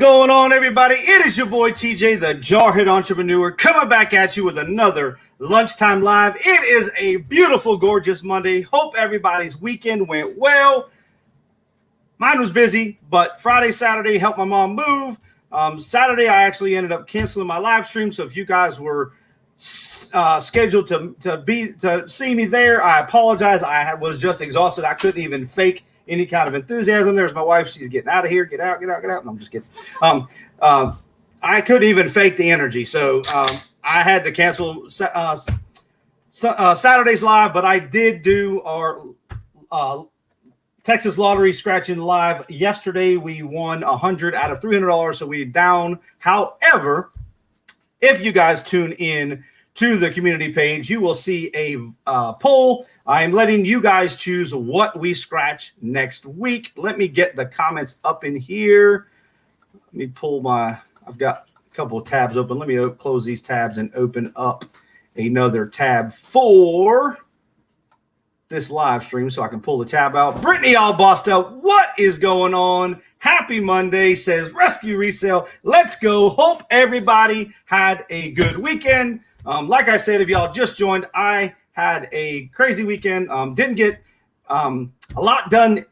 going on, everybody? It is your boy TJ, the Jarhead Entrepreneur, coming back at you with another lunchtime live. It is a beautiful, gorgeous Monday. Hope everybody's weekend went well. Mine was busy, but Friday, Saturday helped my mom move. Saturday, I actually ended up canceling my live stream. So if you guys were scheduled to see me there, I apologize. I was just exhausted. I couldn't even fake any kind of enthusiasm. There's my wife. She's getting out of here. Get out, get out, get out. No, I'm just kidding. I couldn't even fake the energy. So I had to cancel Saturday's live, but I did do our Texas Lottery scratching live yesterday. We won 100 out of $300, so we're down. However, if you guys tune in to the community page, you will see a poll. I'm letting you guys choose what we scratch next week. Let me get the comments up in here. Let me pull I've got a couple of tabs open. Let me close these tabs and open up another tab for this live stream so I can pull the tab out. Brittany all bossed up. What is going on? Happy Monday, says Rescue Resale. Let's go. Hope everybody had a good weekend. Like I said, if y'all just joined, I had a crazy weekend. Didn't get a lot done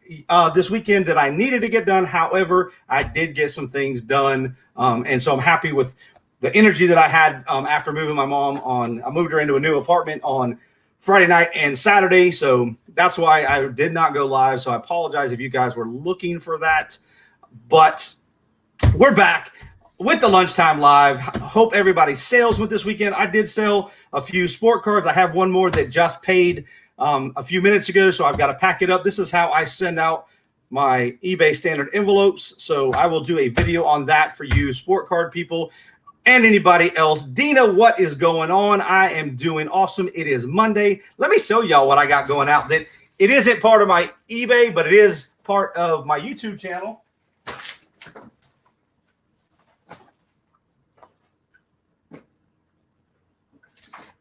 this weekend that I needed to get done. However, I did get some things done. And so I'm happy with the energy that I had after moving my mom I moved her into a new apartment on Friday night and Saturday. So that's why I did not go live. So I apologize if you guys were looking for that. But we're back with the lunchtime live. Hope everybody's sales went this weekend. I did sell a few sport cards. I have one more that just paid a few minutes ago, so I've got to pack it up. This is how I send out my eBay standard envelopes. So I will do a video on that for you sport card people and anybody else. Dina, what is going on? I am doing awesome. It is Monday. Let me show y'all what I got going out. That it isn't part of my eBay, but it is part of my YouTube channel.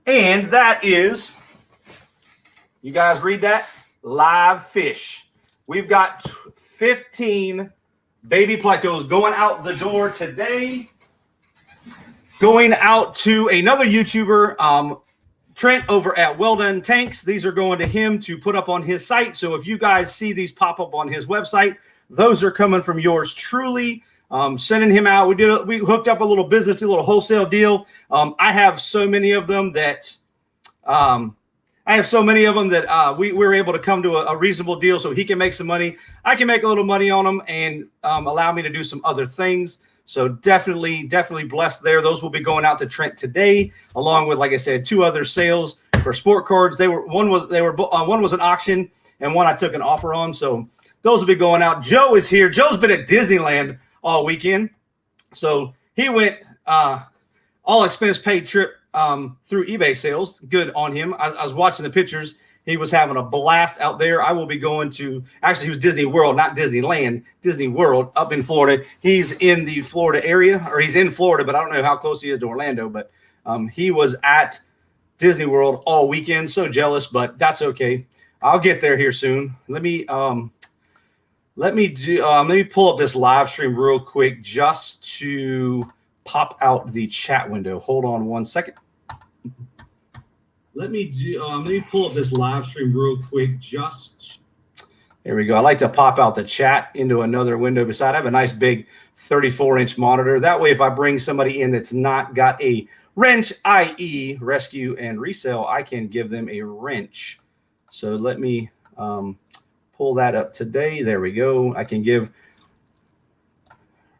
And that is, you guys read that? Live fish. We've got 15 baby plecos going out the door today. Going out to another YouTuber, Trent over at Well Done Tanks. These are going to him to put up on his site. So if you guys see these pop up on his website, those are coming from yours truly. Sending him out. We hooked up a little business, a little wholesale deal. I have so many of them that we were able to come to a reasonable deal so he can make some money. I can make a little money on them and allow me to do some other things. So definitely blessed there. Those will be going out to Trent today, along with, like I said, 2 other sales for sport cards. One was an auction and one I took an offer on. So those will be going out. Joe is here. Joe's been at Disneyland all weekend. So he went all expense paid trip through eBay sales. Good on him. I was watching the pictures. He was having a blast out there. I will be going to, actually, he was Disney World, not Disneyland, Disney World up in Florida. He's in the Florida area, or he's in Florida, but I don't know how close he is to Orlando. But he was at Disney World all weekend. So jealous, but that's okay. I'll get there here soon. Let me pull up this live stream real quick just to pop out the chat window. Hold on one second. Let me pull up this live stream real quick. There we go. I like to pop out the chat into another window beside. I have a nice big 34-inch monitor. That way, if I bring somebody in that's not got a wrench, i.e. rescue and resale, I can give them a wrench. So let me pull that up today. There we go. I can give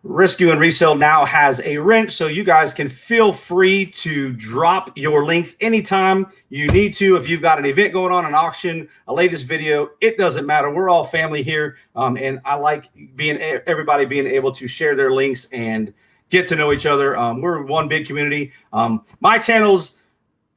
Rescue and Resale now has a wrench, so you guys can feel free to drop your links anytime you need to. If you've got an event going on, an auction, a latest video, it doesn't matter. We're all family here, and I like everybody being able to share their links and get to know each other. We're one big community. My channel's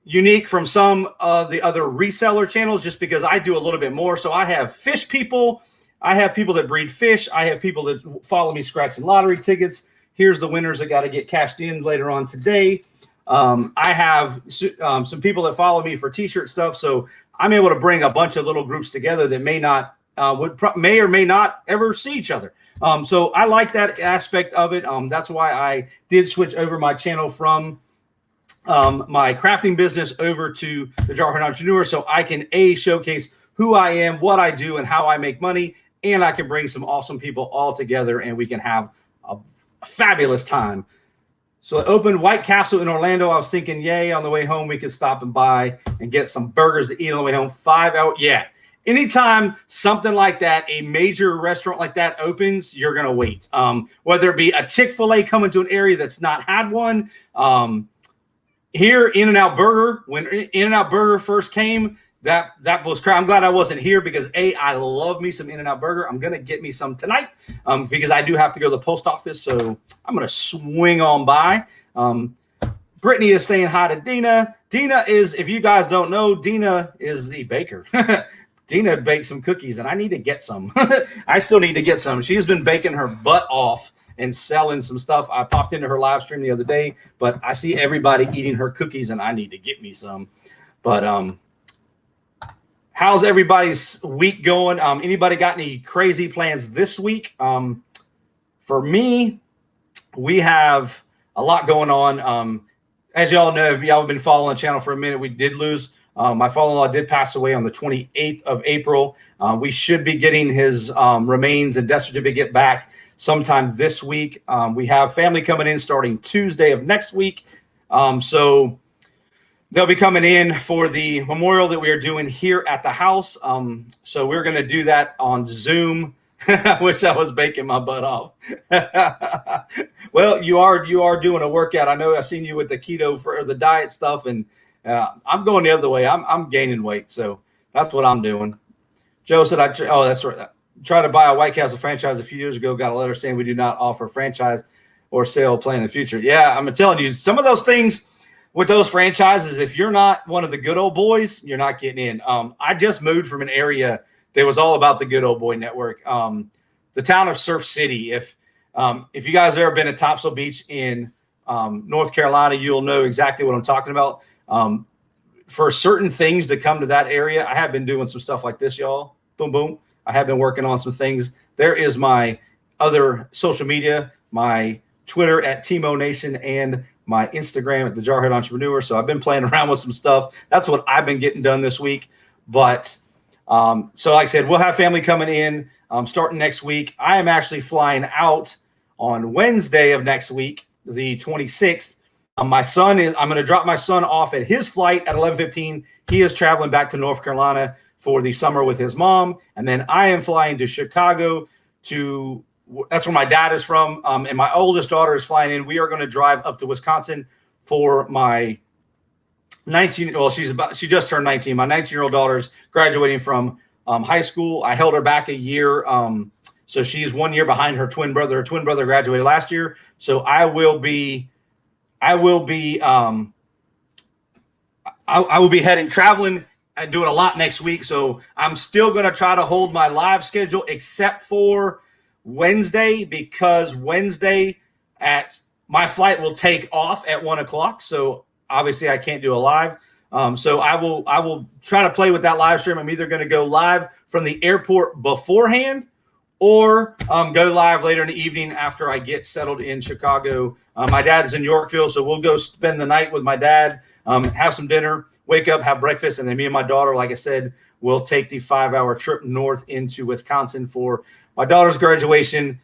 unique from some of the other reseller channels just because I do a little bit more. So I have fish people. I have people that breed fish. I have people that follow me scratching lottery tickets. Here's the winners that got to get cashed in later on today. I have some people that follow me for T-shirt stuff. So I'm able to bring a bunch of little groups together that may or may not ever see each other. So I like that aspect of it. That's why I did switch over my channel from my crafting business over to the Jarhead Entrepreneur, so I can showcase who I am, what I do, and how I make money, and I can bring some awesome people all together, and we can have a fabulous time. So I opened White Castle in Orlando. I was thinking, yay, on the way home, we could stop and buy and get some burgers to eat on the way home. 5 hours. Yeah. Anytime something like that, a major restaurant like that opens, you're going to wait. Whether it be a Chick-fil-A coming to an area that's not had one. Here, In-N-Out Burger, when In-N-Out Burger first came, that was crazy. I'm glad I wasn't here because I love me some In-N-Out Burger. I'm gonna get me some tonight because I do have to go to the post office, so I'm gonna swing on by. Brittany is saying hi to Dina. Dina is, if you guys don't know, Dina is the baker. Dina baked some cookies, and I need to get some. I still need to get some. She's been baking her butt off and selling some stuff. I popped into her live stream the other day, but I see everybody eating her cookies, and I need to get me some. But how's everybody's week going? Anybody got any crazy plans this week? For me, we have a lot going on. As y'all know, if y'all have been following the channel for a minute, we did lose. My father-in-law did pass away on the 28th of April. We should be getting his remains and death certificate back sometime this week. We have family coming in starting Tuesday of next week. So they'll be coming in for the memorial that we are doing here at the house. So we're going to do that on Zoom. I wish I was baking my butt off. Well, you are doing a workout. I know I've seen you with the keto for the diet stuff, and I'm going the other way. I'm gaining weight, so that's what I'm doing. Joe said, oh, that's right. Tried to buy a White Castle franchise a few years ago. Got a letter saying we do not offer franchise or sale plan in the future. Yeah, I'm telling you, some of those things with those franchises, if you're not one of the good old boys, you're not getting in. I just moved from an area that was all about the good old boy network. The town of Surf City. If you guys have ever been at Topsail Beach in North Carolina, you'll know exactly what I'm talking about. For certain things to come to that area, I have been doing some stuff like this, y'all. Boom, boom. I have been working on some things. There is my other social media, my Twitter at Timo Nation, and my Instagram at the Jarhead Entrepreneur. So I've been playing around with some stuff. That's what I've been getting done this week. But so like I said, we'll have family coming in starting next week. I am actually flying out on Wednesday of next week, the 26th. I'm going to drop my son off at his flight at 11:15. He is traveling back to North Carolina for the summer with his mom. And then I am flying to Chicago that's where my dad is from. And my oldest daughter is flying in. We are going to drive up to Wisconsin for my 19. Well, she just turned 19. My 19-year-old daughter's graduating from high school. I held her back a year. So she's 1 year behind her twin brother. Her twin brother graduated last year. So I will be heading traveling and doing a lot next week. So I'm still going to try to hold my live schedule except for Wednesday, because Wednesday my flight will take off at 1 o'clock. So obviously I can't do a live. So I will try to play with that live stream. I'm either going to go live from the airport beforehand or go live later in the evening after I get settled in Chicago. My dad is in Yorkville, so we'll go spend the night with my dad, have some dinner, wake up, have breakfast, and then me and my daughter, like I said, will take the 5-hour trip north into Wisconsin for my daughter's graduation.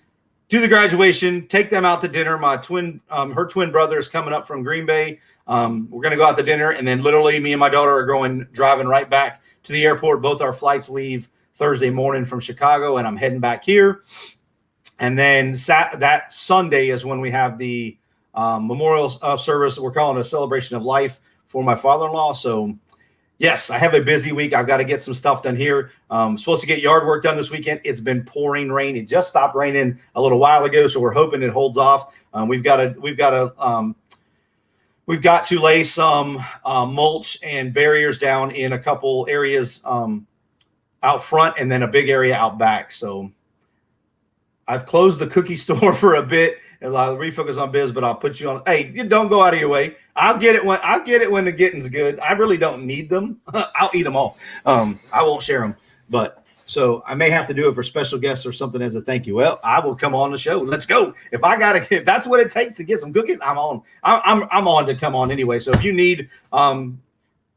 Do the graduation, take them out to dinner. My her twin brother is coming up from Green Bay. We're going to go out to dinner, and then literally me and my daughter are driving right back to the airport. Both our flights leave Thursday morning from Chicago, and I'm heading back here. And then that Sunday is when we have the memorial service. We're calling it a celebration of life for my father-in-law. So yes, I have a busy week. I've got to get some stuff done here. I'm supposed to get yard work done this weekend. It's been pouring rain. It just stopped raining a little while ago, so we're hoping it holds off. We've got to lay some mulch and barriers down in a couple areas out front, and then a big area out back. So I've closed the cookie store for a bit, and I'll refocus on biz, but I'll put you on. Hey, you don't go out of your way. I'll get it when the getting's good. I really don't need them. I'll eat them all. I won't share them, but So I may have to do it for special guests or something as a thank you. Well, I will come on the show. Let's go. If that's what it takes to get some cookies, I'm on. I'm on to come on anyway. So if you need,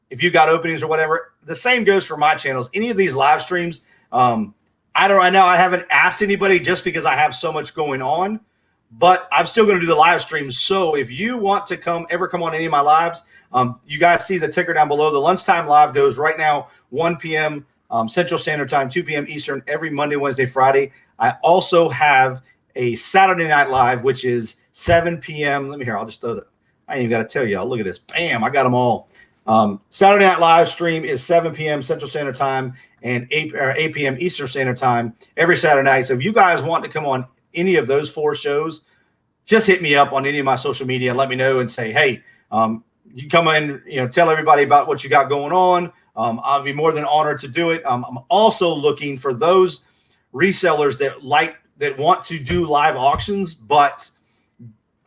if you got openings or whatever, the same goes for my channels. Any of these live streams, right now I haven't asked anybody just because I have so much going on, but I'm still going to do the live streams. So if you want to come on any of my lives, you guys see the ticker down below. The lunchtime live goes right now, 1 p.m. Central Standard Time, 2 p.m. Eastern, every Monday, Wednesday, Friday. I also have a Saturday Night Live, which is 7 p.m. Let me hear. I'll just throw it. I ain't even got to tell y'all. Look at this. Bam. I got them all. Saturday Night Live stream is 7 p.m. Central Standard Time and 8 p.m. Eastern Standard Time every Saturday night. So if you guys want to come on any of those 4 shows, just hit me up on any of my social media and let me know and say, hey, you come in, tell everybody about what you got going on. I'll be more than honored to do it. I'm also looking for those resellers that want to do live auctions, but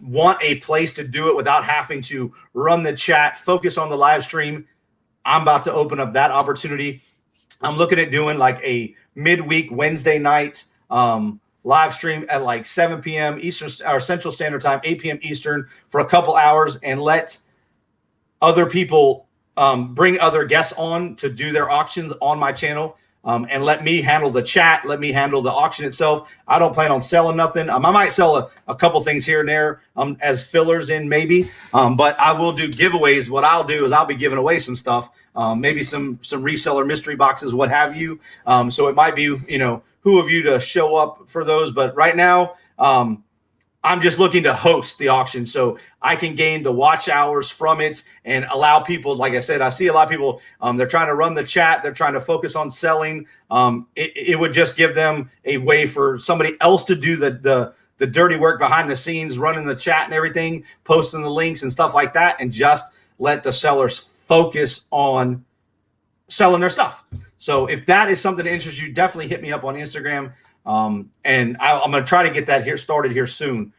want a place to do it without having to run the chat, focus on the live stream. I'm about to open up that opportunity. I'm looking at doing like a midweek Wednesday night live stream at like 7 p.m. Eastern or Central Standard Time, 8 p.m. Eastern for a couple hours, and let other people bring other guests on to do their auctions on my channel, and let me handle the chat, let me handle the auction itself. I don't plan on selling nothing. I might sell a couple things here and there as fillers in maybe, but I will do giveaways. What I'll do is I'll be giving away some stuff, maybe some reseller mystery boxes, what have you. So it might be, who of you to show up for those. But right now, I'm just looking to host the auction so I can gain the watch hours from it and allow people, like I said, I see a lot of people, they're trying to run the chat. They're trying to focus on selling. It would just give them a way for somebody else to do the dirty work behind the scenes, running the chat and everything, posting the links and stuff like that, and just let the sellers focus on selling their stuff. So if that is something that interests you, definitely hit me up on Instagram. And I'm going to try to get that started here soon.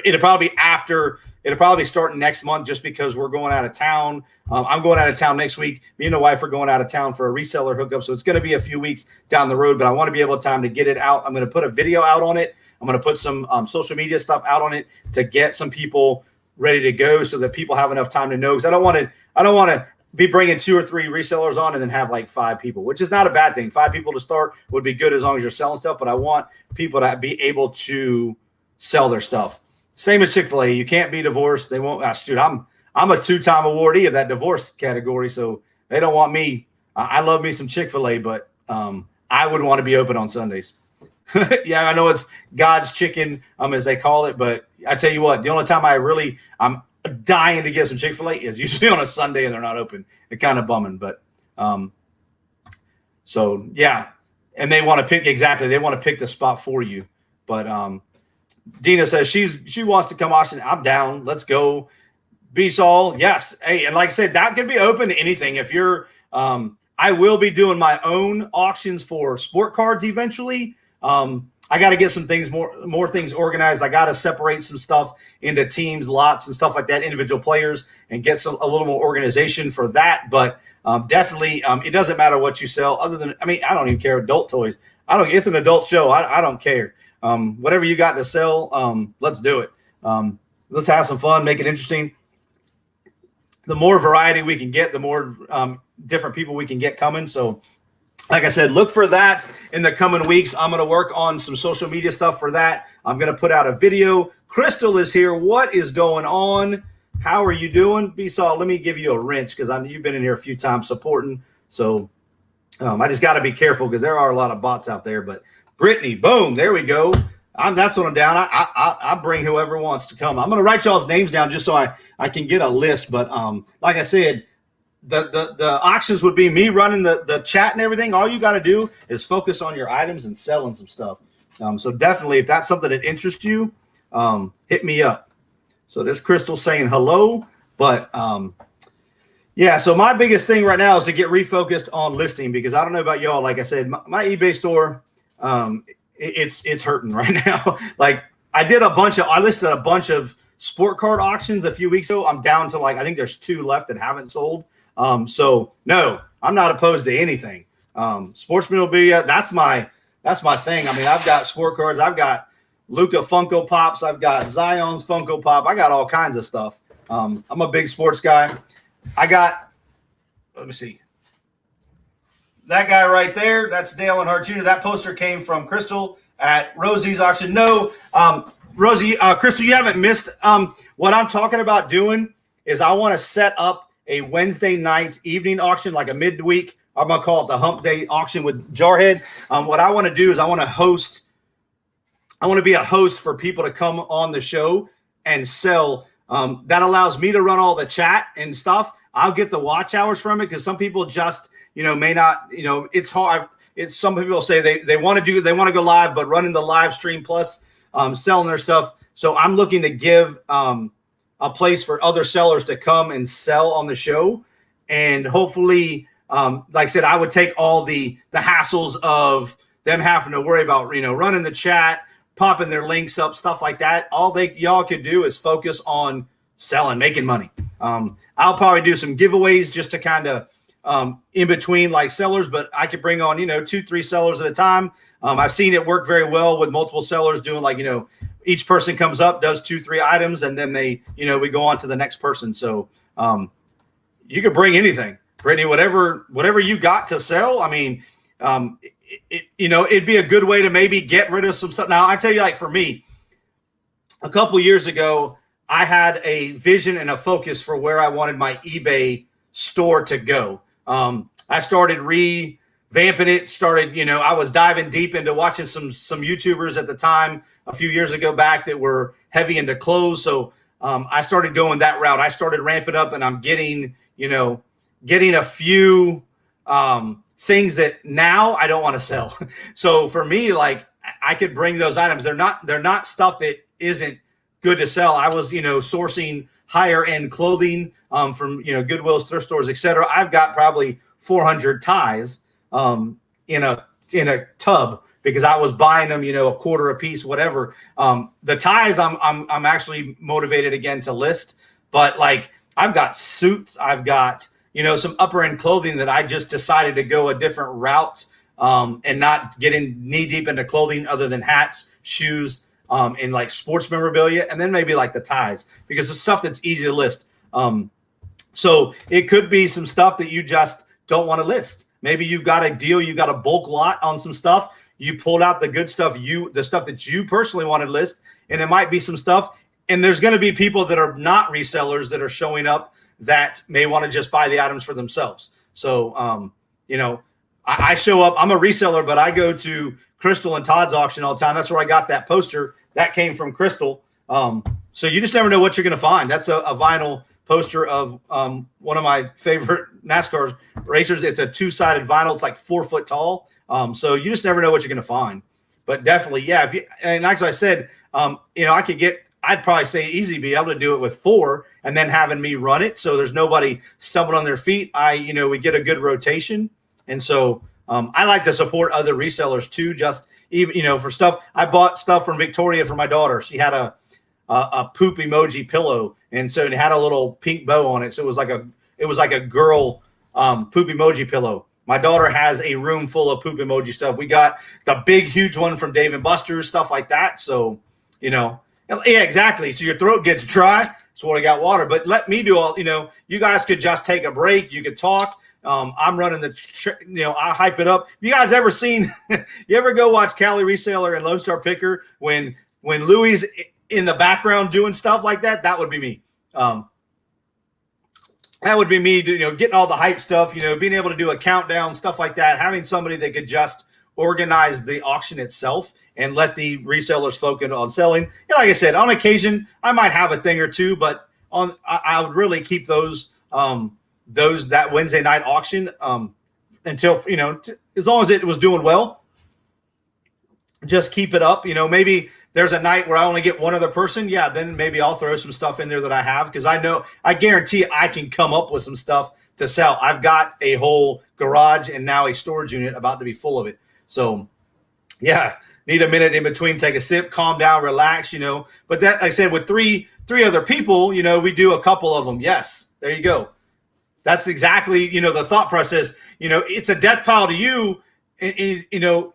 It'll probably be starting next month just because we're going out of town. I'm going out of town next week. Me and the wife are going out of town for a reseller hookup. So it's going to be a few weeks down the road, but I want to be able to time to get it out. I'm going to put a video out on it. I'm going to put some social media stuff out on it to get some people ready to go so that people have enough time to know. Because I don't want to be bringing 2 or 3 resellers on and then have like 5 people, which is not a bad thing. 5 people to start would be good as long as you're selling stuff, but I want people to be able to sell their stuff. Same as Chick-fil-A. You can't be divorced. They won't. Shoot, I'm a 2-time awardee of that divorce category, so they don't want me. I love me some Chick-fil-A, but I would want to be open on Sundays. Yeah, I know it's God's chicken, as they call it, but I tell you what, the only time I'm dying to get some Chick-fil-A is usually on a Sunday and they're not open. It's kind of bumming, but so yeah. And they want to pick the spot for you. But Dina says she wants to come auction. I'm down. Let's go. B-Sol. Yes. Hey, and like I said, that can be open to anything. If you're I will be doing my own auctions for sport cards eventually. I got to get some things more things organized. I got to separate some stuff into teams, lots, and stuff like that, individual players, and get a little more organization for that. But definitely, it doesn't matter what you sell. Other than, I don't even care. Adult toys. It's an adult show. I don't care. Whatever you got to sell, let's do it. Let's have some fun. Make it interesting. The more variety we can get, the more different people we can get coming. So, like I said, look for that in the coming weeks. I'm going to work on some social media stuff for that. I'm going to put out a video. Crystal is here. What is going on? How are you doing? B-Saw, let me give you a wrench because you've been in here a few times supporting. So I just got to be careful because there are a lot of bots out there. But Brittany, boom, there we go. That's what I'm down. I bring whoever wants to come. I'm going to write y'all's names down just so I can get a list. But like I said, the auctions would be me running the chat and everything. All you got to do is focus on your items and selling some stuff. So definitely, if that's something that interests you, hit me up. So there's Crystal saying hello. But yeah, so my biggest thing right now is to get refocused on listing because I don't know about y'all. Like I said, my eBay store, it's hurting right now. Like I listed a bunch of sport card auctions a few weeks ago. I'm down to I think there's 2 left that haven't sold. So no, I'm not opposed to anything. Sports memorabilia, that's my thing. I mean, I've got scorecards, I've got Luka Funko Pops, I've got Zion's Funko Pop, I got all kinds of stuff. I'm a big sports guy. I got, let me see, that guy right there, that's Dale Earnhardt Jr. That poster came from Crystal at Rosie's auction. No, Rosie, Crystal, you haven't missed. What I'm talking about doing is I want to set up a Wednesday night evening auction, like a midweek. I'm going to call it the hump day auction with Jarhead. What I want to do is I want to be a host for people to come on the show and sell. That allows me to run all the chat and stuff. I'll get the watch hours from it because some people just, may not, it's hard. It's some people say they want to go live, but running the live stream plus selling their stuff. So I'm looking to give a place for other sellers to come and sell on the show. And hopefully, like I said, I would take all the hassles of them having to worry about, running the chat, popping their links up, stuff like that. All y'all could do is focus on selling, making money. I'll probably do some giveaways just to kind of in between like sellers, but I could bring on, 2-3 sellers at a time. I've seen it work very well with multiple sellers doing like, each person comes up, does 2-3 items, and then they, we go on to the next person. So you could bring anything, Brittany, whatever you got to sell. I mean, it'd be a good way to maybe get rid of some stuff. Now, I tell you, like for me, a couple years ago, I had a vision and a focus for where I wanted my eBay store to go. I started revamping it. I was diving deep into watching some YouTubers at the time a few years ago back that were heavy into clothes. So I started going that route. I started ramping up, and I'm getting a few things that now I don't want to sell. So for me, like I could bring those items. They're not stuff that isn't good to sell. I was, sourcing higher end clothing from, Goodwill's, thrift stores, etc. I've got probably 400 ties in a tub because I was buying them, a quarter a piece, whatever. The ties I'm actually motivated again to list, but like I've got suits, I've got, some upper end clothing that I just decided to go a different route and not getting knee deep into clothing other than hats, shoes, and like sports memorabilia, and then maybe like the ties, because the stuff that's easy to list. So it could be some stuff that you just don't want to list. Maybe you've got a deal, you got a bulk lot on some stuff. You pulled out the good stuff, the stuff that you personally want to list, and it might be some stuff. And there's going to be people that are not resellers that are showing up that may want to just buy the items for themselves. So, I show up, I'm a reseller, but I go to Crystal and Todd's auction all the time. That's where I got that poster. That came from Crystal. So you just never know what you're going to find. That's a vinyl poster of one of my favorite NASCAR racers. It's a 2-sided vinyl. It's like 4 foot tall. So you just never know what you're going to find. But definitely, yeah. And like I said, I'd probably say easy be able to do it with 4 and then having me run it. So there's nobody stumbling on their feet. We get a good rotation. And so I like to support other resellers too. Just even, for stuff. I bought stuff from Victoria for my daughter. She had a poop emoji pillow, and so it had a little pink bow on it. So it was like a girl poop emoji pillow. My daughter has a room full of poop emoji stuff. We got the big, huge one from Dave & Buster's, stuff like that. So, yeah, exactly. So your throat gets dry. That's what I got water. But let me do all. You guys could just take a break. You could talk. I'm running I hype it up. You guys ever seen, you ever go watch Cali Reseller and Lone Star Picker when Louie's in the background doing stuff like that? That would be me. That would be me, getting all the hype stuff, being able to do a countdown, stuff like that, having somebody that could just organize the auction itself and let the resellers focus on selling. Like I said, on occasion, I might have a thing or two, but I would really keep those that Wednesday night auction until, as long as it was doing well, just keep it up. Maybe there's a night where I only get one other person. Yeah, then maybe I'll throw some stuff in there that I have, because I guarantee I can come up with some stuff to sell. I've got a whole garage and now a storage unit about to be full of it. So, yeah, need a minute in between, take a sip, calm down, relax, But that, like I said, with three other people, we do a couple of them. Yes, there you go. That's exactly, the thought process. it's a death pile to you. And,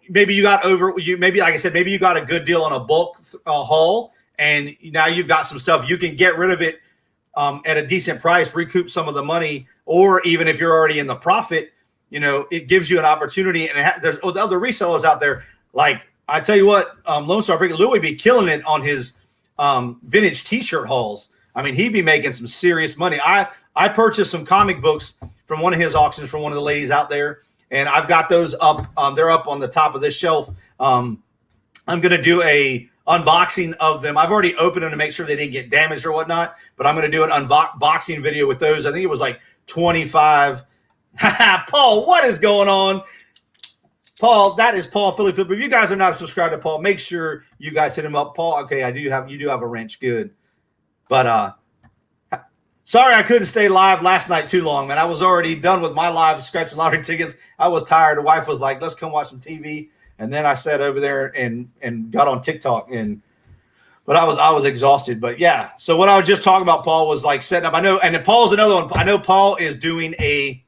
maybe you got maybe, like I said, maybe you got a good deal on a bulk haul, and now you've got some stuff. You can get rid of it at a decent price, recoup some of the money, or even if you're already in the profit, it gives you an opportunity. And there's other resellers out there. Like, I tell you what, Lone Star Breaker Louis be killing it on his vintage T-shirt hauls. I mean, he'd be making some serious money. I purchased some comic books from one of his auctions from one of the ladies out there, and I've got those up. They're up on the top of this shelf. I'm going to do a unboxing of them. I've already opened them to make sure they didn't get damaged or whatnot, but I'm going to do an unboxing video with those. I think it was like 25. Paul, what is going on? Paul, that is Paul Philly Flip. If you guys are not subscribed to Paul, make sure you guys hit him up. Paul, okay, you do have a wrench. Good. But sorry I couldn't stay live last night too long, man. I was already done with my live scratching lottery tickets. I was tired. The wife was like, let's come watch some TV. And then I sat over there and got on TikTok, but I was exhausted. But yeah, so what I was just talking about, Paul, was like setting up. I know, and then Paul's another one. I know Paul is doing a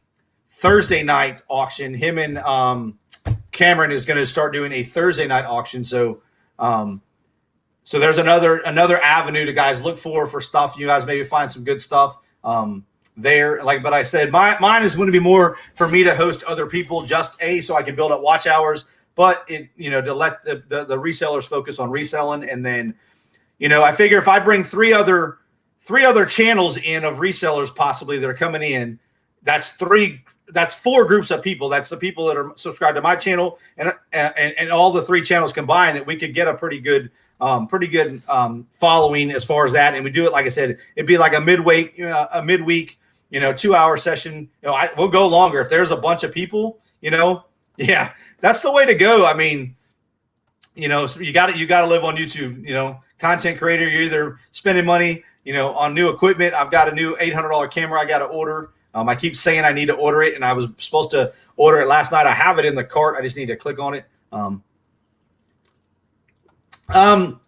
Thursday night auction. Him and Cameron is going to start doing a Thursday night auction. So so there's another avenue to guys look for stuff. You guys maybe find some good stuff there. But I said, mine is going to be more for me to host other people, so I can build up watch hours. But to let the resellers focus on reselling, and then I figure if I bring three other channels in of resellers possibly that are coming in, that's 4 groups of people. That's the people that are subscribed to my channel, and all the 3 channels combined, that we could get a pretty good following as far as that. And we do it, like I said, it'd be like a midweek 2-hour session. We'll go longer if there's a bunch of people. Yeah, that's the way to go. I mean, you got to live on YouTube. Content creator, you're either spending money, on new equipment. I've got a new $800 camera I got to order. I keep saying I need to order it, and I was supposed to order it last night. I have it in the cart. I just need to click on it. How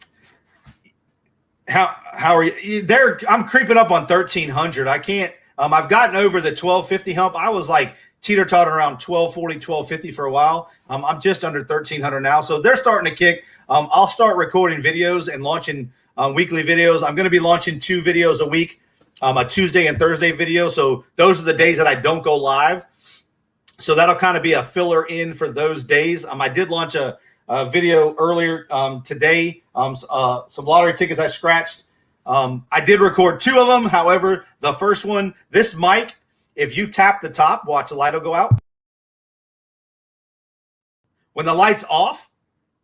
are you there? I'm creeping up on 1,300. I can't. I've gotten over the 1,250 hump. I was like teeter-tottering around 1,240, 1,250 for a while. I'm just under 1,300 now, so they're starting to kick. I'll start recording videos and launching weekly videos. I'm going to be launching 2 videos a week, a Tuesday and Thursday video. So those are the days that I don't go live. So that'll kind of be a filler in for those days. I did launch a video earlier today. Some lottery tickets I scratched. I did record 2 of them. However, the first one, this mic, if you tap the top, watch, the light will go out. When the light's off,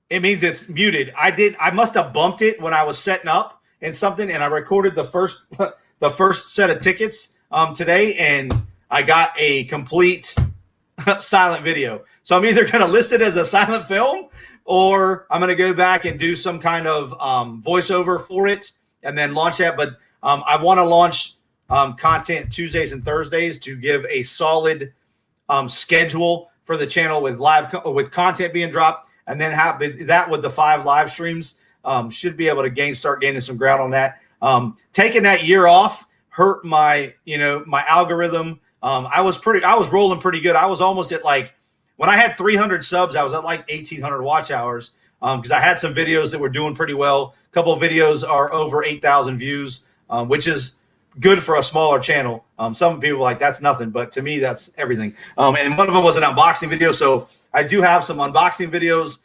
it means it's muted. I must have bumped it when I was setting up and something, and I recorded the first set of tickets today, and I got a complete silent video. So I'm either going to list it as a silent film, or I'm going to go back and do some kind of voiceover for it and then launch that. But I want to launch content Tuesdays and Thursdays to give a solid schedule for the channel with content being dropped, and then have that with the 5 live streams. Should be able to start gaining some ground on that. Taking that year off hurt my algorithm. I was rolling pretty good. I was almost at when I had 300 subs, I was at 1,800 watch hours because I had some videos that were doing pretty well. A couple of videos are over 8,000 views, which is good for a smaller channel. Some people are like, that's nothing, but to me, that's everything. And one of them was an unboxing video. So I do have some unboxing videos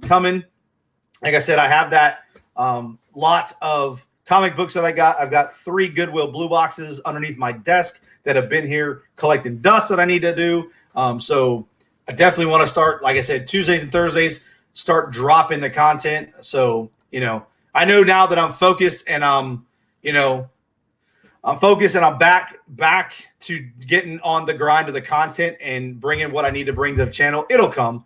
coming. Like I said, I have that lot of comic books that I got. I've got 3 Goodwill blue boxes underneath my desk that have been here collecting dust that I need to do. So I definitely want to start, like I said, Tuesdays and Thursdays, start dropping the content. So, I know now that I'm focused and I'm focused and I'm back to getting on the grind of the content and bringing what I need to bring to the channel. It'll come,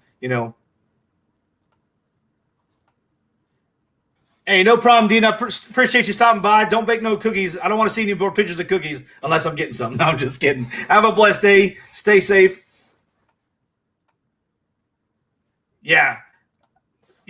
Hey, no problem, Dean. I appreciate you stopping by. Don't bake no cookies. I don't want to see any more pictures of cookies unless I'm getting something. No, I'm just kidding. Have a blessed day. Stay safe. Yeah.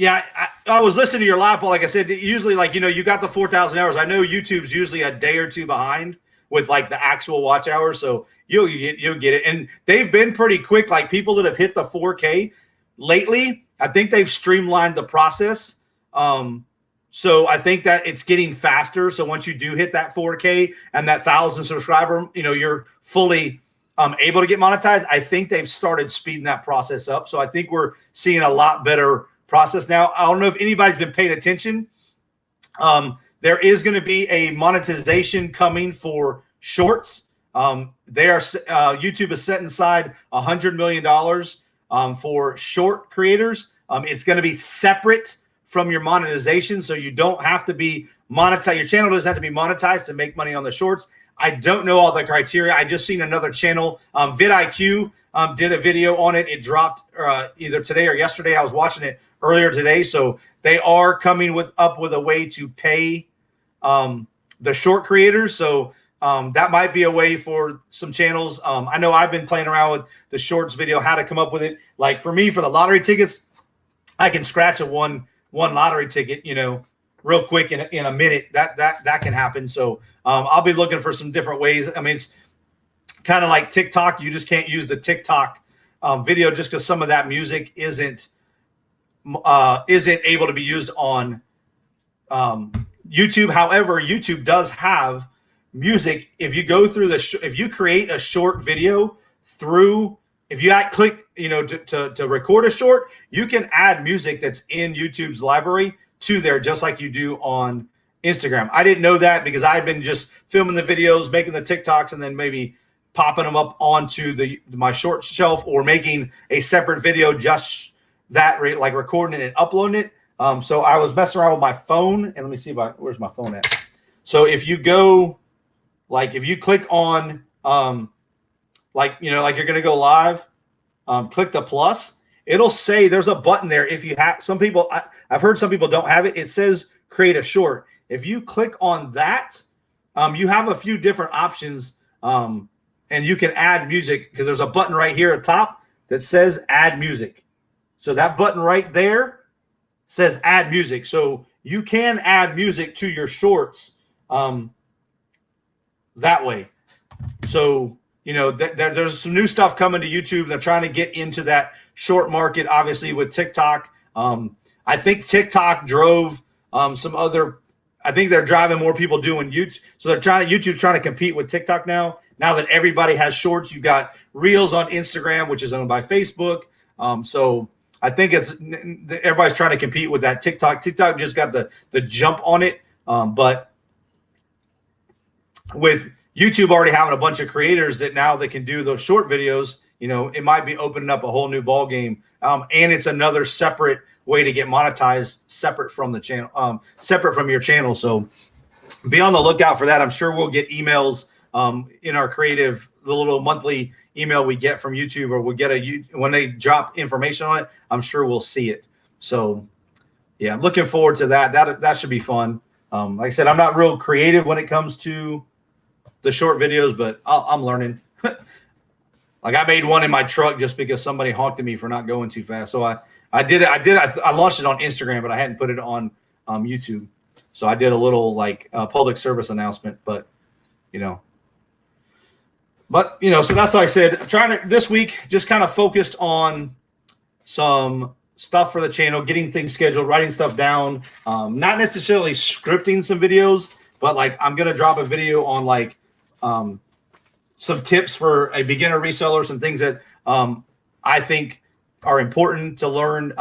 I was listening to your live, Paul. Like I said, usually, you got the 4,000 hours. I know YouTube's usually a day or 2 behind with like the actual watch hours. So you'll get it. And they've been pretty quick. Like people that have hit the 4K lately, I think they've streamlined the process. So I think that it's getting faster. So once you do hit that 4K and that 1,000 subscriber, you're fully able to get monetized. I think they've started speeding that process up. So I think we're seeing a lot better process now. I don't know if anybody's been paying attention. There is going to be a monetization coming for shorts. YouTube is setting aside $100 million for short creators. It's going to be separate from your monetization, so you don't have to be monetized. Your channel doesn't have to be monetized to make money on the shorts. I don't know all the criteria. I just seen another channel, vidIQ, did a video on it. It dropped either today or yesterday. I was watching it earlier today. So they are coming up with a way to pay the short creators. So that might be a way for some channels. I know I've been playing around with the shorts video, how to come up with it. Like for me, for the lottery tickets, I can scratch a one lottery ticket, real quick in a minute. That can happen. So I'll be looking for some different ways. I mean, it's kind of like TikTok. You just can't use the TikTok video just because some of that music isn't able to be used on YouTube. However, YouTube does have music. If you go through if you create a short video if you click, to record a short, you can add music that's in YouTube's library to there, just like you do on Instagram. I didn't know that because I've been just filming the videos, making the TikToks, and then maybe popping them up onto my short shelf, or making a separate video just that, like recording it and uploading it. So I was messing around with my phone, and let me see where's my phone at. So if you go, if you click on, like you're going to go live, click the plus, it'll say there's a button there. If you have I've heard some people don't have it. It says create a short. If you click on that, you have a few different options, and you can add music because there's a button right here at top that says add music. So that button right there says add music. So you can add music to your shorts that way. So, there's some new stuff coming to YouTube. They're trying to get into that short market, obviously, with TikTok. I think TikTok drove I think they're driving more people doing YouTube. So YouTube's trying to compete with TikTok now. Now that everybody has shorts, you've got Reels on Instagram, which is owned by Facebook. So I think everybody's trying to compete with that TikTok. TikTok just got the jump on it. But with YouTube already having a bunch of creators that now they can do those short videos, it might be opening up a whole new ball game. And it's another separate way to get monetized, separate from the channel, separate from your channel. So be on the lookout for that. I'm sure we'll get emails in our the little monthly email we get from YouTube, or we'll get when they drop information on it, I'm sure we'll see it. So yeah, I'm looking forward to that. That should be fun. Like I said, I'm not real creative when it comes to the short videos, but I'm learning. Like I made one in my truck just because somebody honked at me for not going too fast. So I did it. I launched it on Instagram, but I hadn't put it on YouTube. So I did a little public service announcement, but so that's why I said, this week, just kind of focused on some stuff for the channel, getting things scheduled, writing stuff down, not necessarily scripting some videos, but I'm going to drop a video on some tips for a beginner reseller, some things that I think are important to learn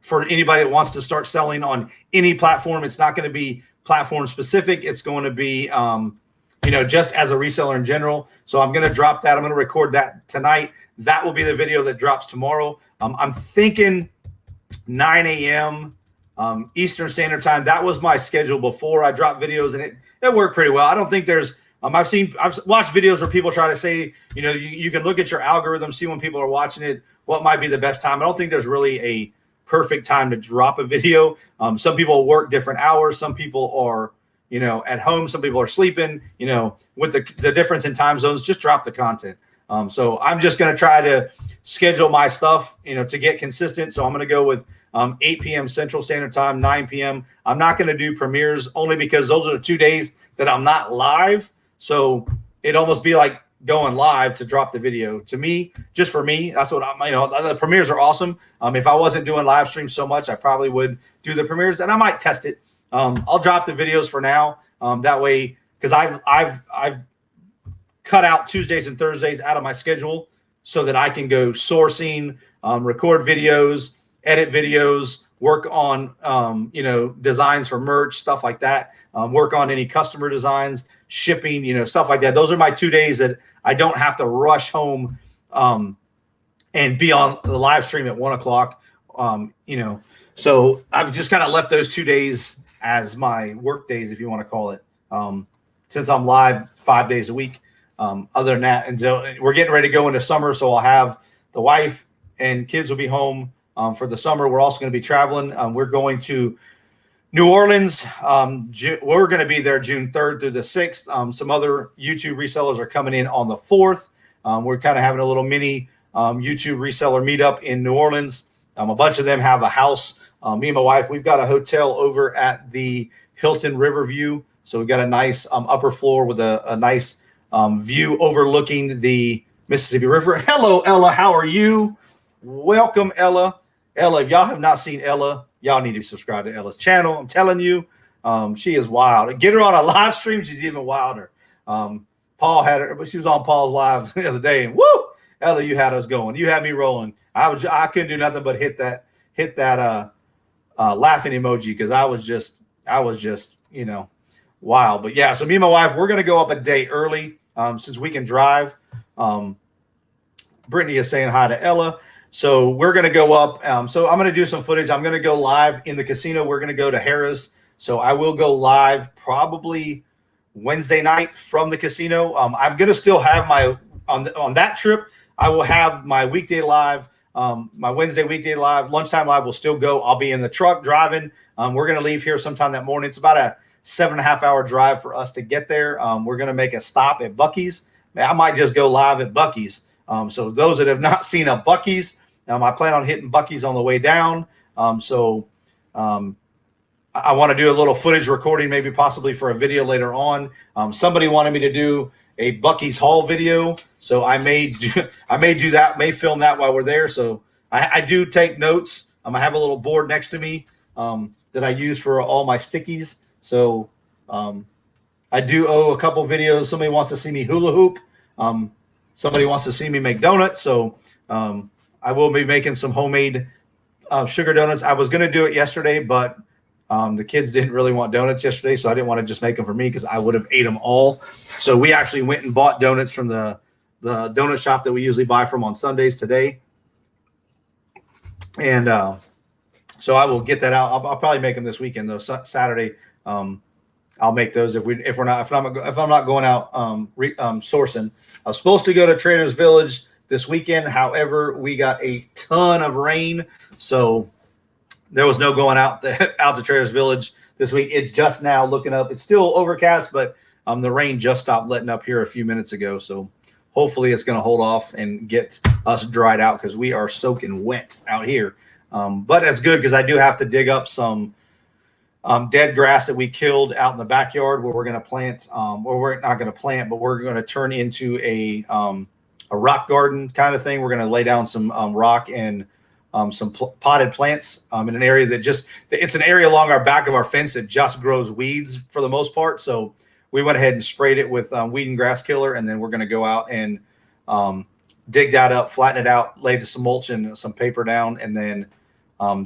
for anybody that wants to start selling on any platform. It's not going to be platform specific. It's going to be, just as a reseller in general. So I'm going to drop that. I'm going to record that tonight. That will be the video that drops tomorrow. I'm thinking 9 a.m. Eastern Standard Time. That was my schedule before I dropped videos, and it worked pretty well. I don't think there's I've watched videos where people try to say, you can look at your algorithm, see when people are watching it, what might be the best time. I don't think there's really a perfect time to drop a video. Some people work different hours. Some people are, at home. Some people are sleeping, with the difference in time zones, just drop the content. So I'm just going to try to schedule my stuff, to get consistent. So I'm going to go with 8 p.m. Central Standard Time, 9 p.m. I'm not going to do premieres only because those are the 2 days that I'm not live. So it'd almost be like going live to drop the video. To me, just for me, that's what I'm, the premieres are awesome. If I wasn't doing live streams so much, I probably would do the premieres, and I might test it. I'll drop the videos for now. That way, because I've cut out Tuesdays and Thursdays out of my schedule so that I can go sourcing, record videos, edit videos, work on, designs for merch, stuff like that. Work on any customer designs, shipping, stuff like that. Those are my 2 days that I don't have to rush home and be on the live stream at 1 o'clock. So I've just kind of left those 2 days as my work days, if you want to call it, since I'm live 5 days a week. Other than that, and so we're getting ready to go into summer, so I'll have the wife and kids will be home for the summer. We're also going to be traveling. We're going to New Orleans. We're going to be there June 3rd through the 6th. Some other YouTube resellers are coming in on the 4th. We're kind of having a little mini YouTube reseller meetup in New Orleans. A bunch of them have a house. Me and my wife, we've got a hotel over at the Hilton Riverview. So we've got a nice upper floor with a nice view overlooking the Mississippi River. Hello, Ella. How are you? Welcome, Ella. Ella, if y'all have not seen Ella, y'all need to subscribe to Ella's channel. I'm telling you, she is wild. Get her on a live stream. She's even wilder. Paul had her, but she was on Paul's live the other day, and woo, Ella, you had us going. You had me rolling. I couldn't do nothing but hit that laughing emoji because I was just wild. But yeah, so me and my wife, we're gonna go up a day early since we can drive. Brittany is saying hi to Ella. So we're going to go up. So I'm going to do some footage. I'm going to go live in the casino. We're going to go to Harrah's. So I will go live probably Wednesday night from the casino. I'm going to still have on that trip, I will have my weekday live, my Wednesday weekday live, lunchtime live will still go. I'll be in the truck driving. We're going to leave here sometime that morning. It's about a 7.5 hour drive for us to get there. We're going to make a stop at Buc-ee's. I might just go live at Buc-ee's. So those that have not seen a Buc-ee's, I plan on hitting Buc-ee's on the way down. I want to do a little footage recording, maybe possibly for a video later on. Somebody wanted me to do a Buc-ee's haul video. So I may do that, may film that while we're there. So I do take notes. I have a little board next to me that I use for all my stickies. So I do owe a couple videos. Somebody wants to see me hula hoop. Somebody wants to see me make donuts. So I will be making some homemade sugar donuts. I was going to do it yesterday, but the kids didn't really want donuts yesterday, so I didn't want to just make them for me because I would have ate them all. So we actually went and bought donuts from the donut shop that we usually buy from on Sundays today. And so I will get that out. I'll probably make them this weekend though. Saturday, I'll make those if I'm not going out sourcing. I was supposed to go to Trader's Village this weekend. However, we got a ton of rain, so there was no going out to Trader's Village this week. It's just now looking up. It's still overcast, but the rain just stopped letting up here a few minutes ago. So hopefully it's going to hold off and get us dried out because we are soaking wet out here. But that's good because I do have to dig up some dead grass that we killed out in the backyard where we're going to plant, or we're not going to plant, but we're going to turn into a rock garden kind of thing. We're going to lay down some rock and some potted plants in an area that it's an area along our back of our fence that just grows weeds for the most part. So we went ahead and sprayed it with weed and grass killer. And then we're going to go out and dig that up, flatten it out, lay some mulch and some paper down. And then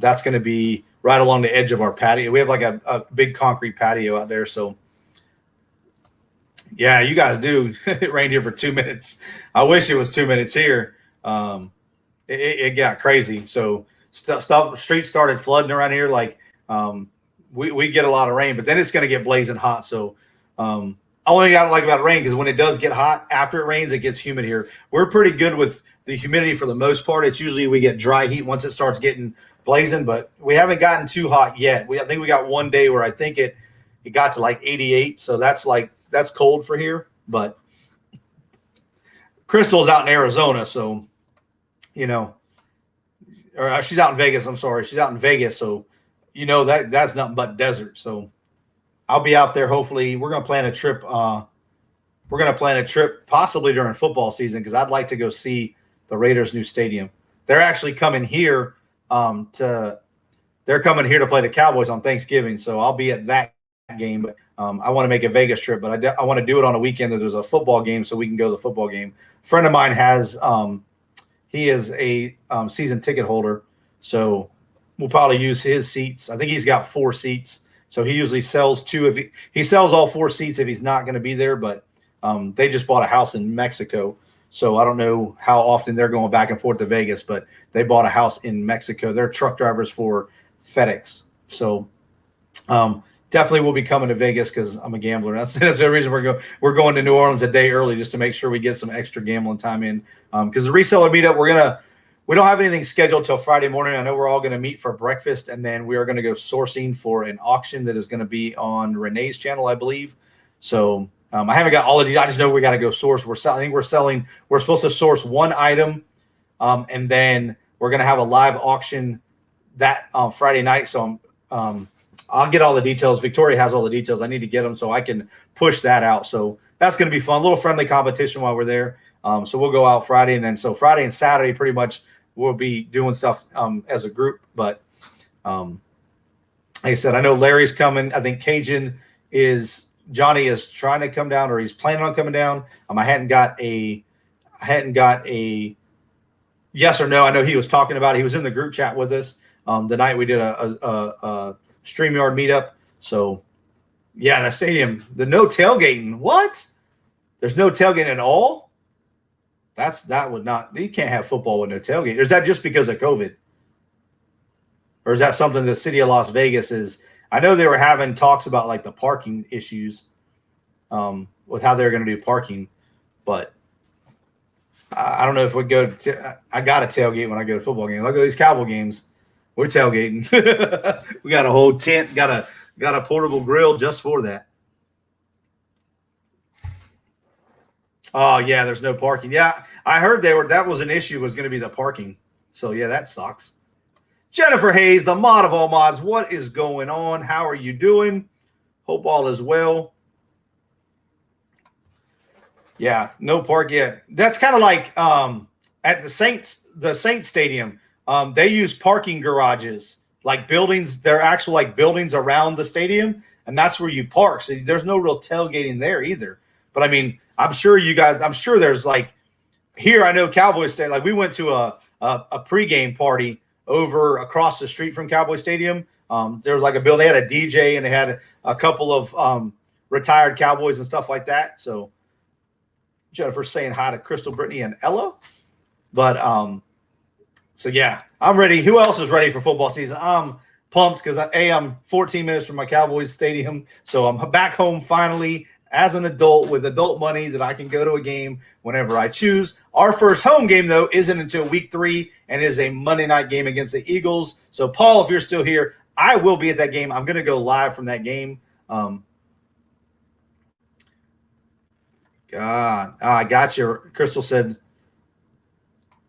that's going to be right along the edge of our patio. We have like a big concrete patio out there. So yeah, you guys do. It rained here for 2 minutes. I wish it was 2 minutes here. It got crazy. So streets started flooding around here. Like we get a lot of rain, but then it's going to get blazing hot. So only thing I don't like about rain is when it does get hot, after it rains, it gets humid here. We're pretty good with the humidity for the most part. It's usually we get dry heat once it starts getting blazing, but we haven't gotten too hot yet. I think we got one day where I think it got to like 88. So that's cold for here. But Crystal's out in Arizona, so or she's out in Vegas. I'm sorry, she's out in Vegas, so that's nothing but desert. So I'll be out there. Hopefully, we're gonna plan a trip we're going to plan a trip possibly during football season because I'd like to go see the Raiders' new stadium. They're actually coming here they're coming here to play the Cowboys on Thanksgiving, so I'll be at that game. But I want to make a Vegas trip, but I want to do it on a weekend that there's a football game so we can go to the football game. A friend of mine has he is a season ticket holder, so we'll probably use his seats. I think he's got 4 seats, so he usually sells 2 if he sells all 4 seats if he's not going to be there. But they just bought a house in Mexico, so I don't know how often they're going back and forth to Vegas, but they bought a house in Mexico. They're truck drivers for FedEx, so definitely we'll be coming to Vegas because I'm a gambler. That's the reason we're going to New Orleans a day early just to make sure we get some extra gambling time in. Because the reseller meetup, we don't have anything scheduled till Friday morning. I know we're all going to meet for breakfast, and then we are going to go sourcing for an auction that is going to be on Renee's channel, I believe. So I haven't got all of these. I just know we got to go source. We're supposed to source 1 item, and then we're going to have a live auction that Friday night. So I'll get all the details. Victoria has all the details. I need to get them so I can push that out. So that's going to be fun. A little friendly competition while we're there. So we'll go out Friday, and then so Friday and Saturday pretty much we'll be doing stuff as a group. But like I said, I know Larry's coming. I think Johnny is trying to come down, or he's planning on coming down. I hadn't got a yes or no. I know he was talking about it. He was in the group chat with us the night we did a StreamYard meetup. So yeah, the stadium, the no tailgating. What? There's no tailgating at all? You can't have football with no tailgate. Or is that just because of COVID? Or is that something the city of Las Vegas is? I know they were having talks about like the parking issues with how they're going to do parking, but I don't know if we go to, I got a tailgate when I go to football games. I go to these Cowboy games. We're tailgating. We got a whole tent, got a portable grill just for that. Oh yeah, there's no parking. Yeah, I heard that was an issue, was going to be the parking. So yeah, that sucks. Jennifer Hayes, the mod of all mods, what is going on? How are you doing? Hope all is well. Yeah, no park yet. That's kind of like at the Saints Stadium. They use parking garages, like buildings. They're actual like buildings around the stadium, and that's where you park. So there's no real tailgating there either. But I mean, I'm sure there's like here. I know Cowboys Stadium. Like we went to a pregame party over across the street from Cowboy Stadium. There was like a building. They had a DJ and they had a couple of retired Cowboys and stuff like that. So Jennifer's saying hi to Crystal, Brittany, and Ella. But so yeah, I'm ready. Who else is ready for football season? I'm pumped because I'm 14 minutes from my Cowboys stadium, so I'm back home finally as an adult with adult money that I can go to a game whenever I choose. Our first home game though isn't until week 3 and is a Monday night game against the Eagles. So Paul, if you're still here, I will be at that game. I'm going to go live from that game. I got you. Crystal said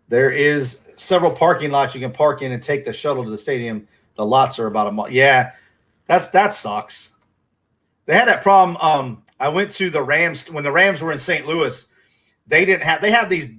there is several parking lots you can park in and take the shuttle to the stadium. The lots are about a mile. Yeah, that sucks. They had that problem. I went to the Rams when the Rams were in St. Louis. They had these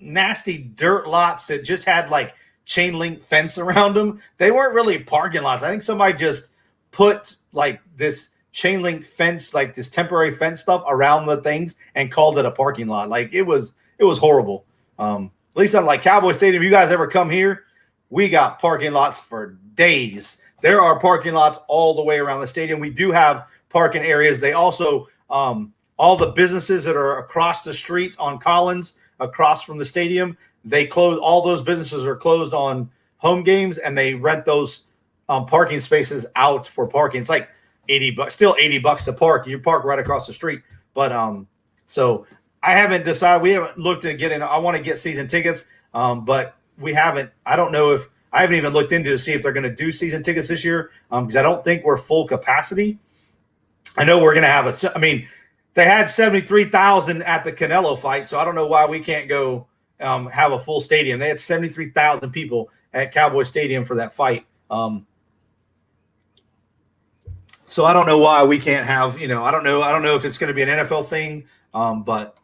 nasty dirt lots that just had like chain link fence around them. They weren't really parking lots. I think somebody just put like this chain link fence, like this temporary fence stuff around the things and called it a parking lot. Like it was horrible. At least I'm like Cowboy Stadium. You guys ever come here? We got parking lots for days. There are parking lots all the way around the stadium. We do have parking areas. They also, all the businesses that are across the street on Collins, across from the stadium, they close. All those businesses are closed on home games, and they rent those parking spaces out for parking. It's like $80, still $80 to park. You park right across the street. But so I haven't decided. We haven't looked at getting. I want to get season tickets, but we haven't. I don't know if I haven't even looked into to see if they're going to do season tickets this year because I don't think we're full capacity. I know we're going to have I mean, they had 73,000 at the Canelo fight, so I don't know why we can't go have a full stadium. They had 73,000 people at Cowboy Stadium for that fight. So I don't know why we can't have, I don't know if it's going to be an NFL thing But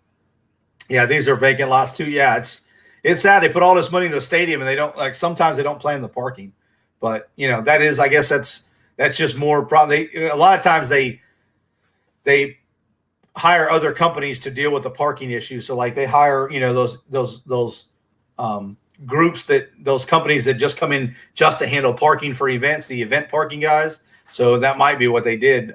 yeah, these are vacant lots too. Yeah, it's sad they put all this money into a stadium and they don't sometimes they don't plan the parking. But that is, I guess that's just more probably a lot of times they hire other companies to deal with the parking issue. So like they hire those groups those companies that just come in just to handle parking for events, the event parking guys. So that might be what they did.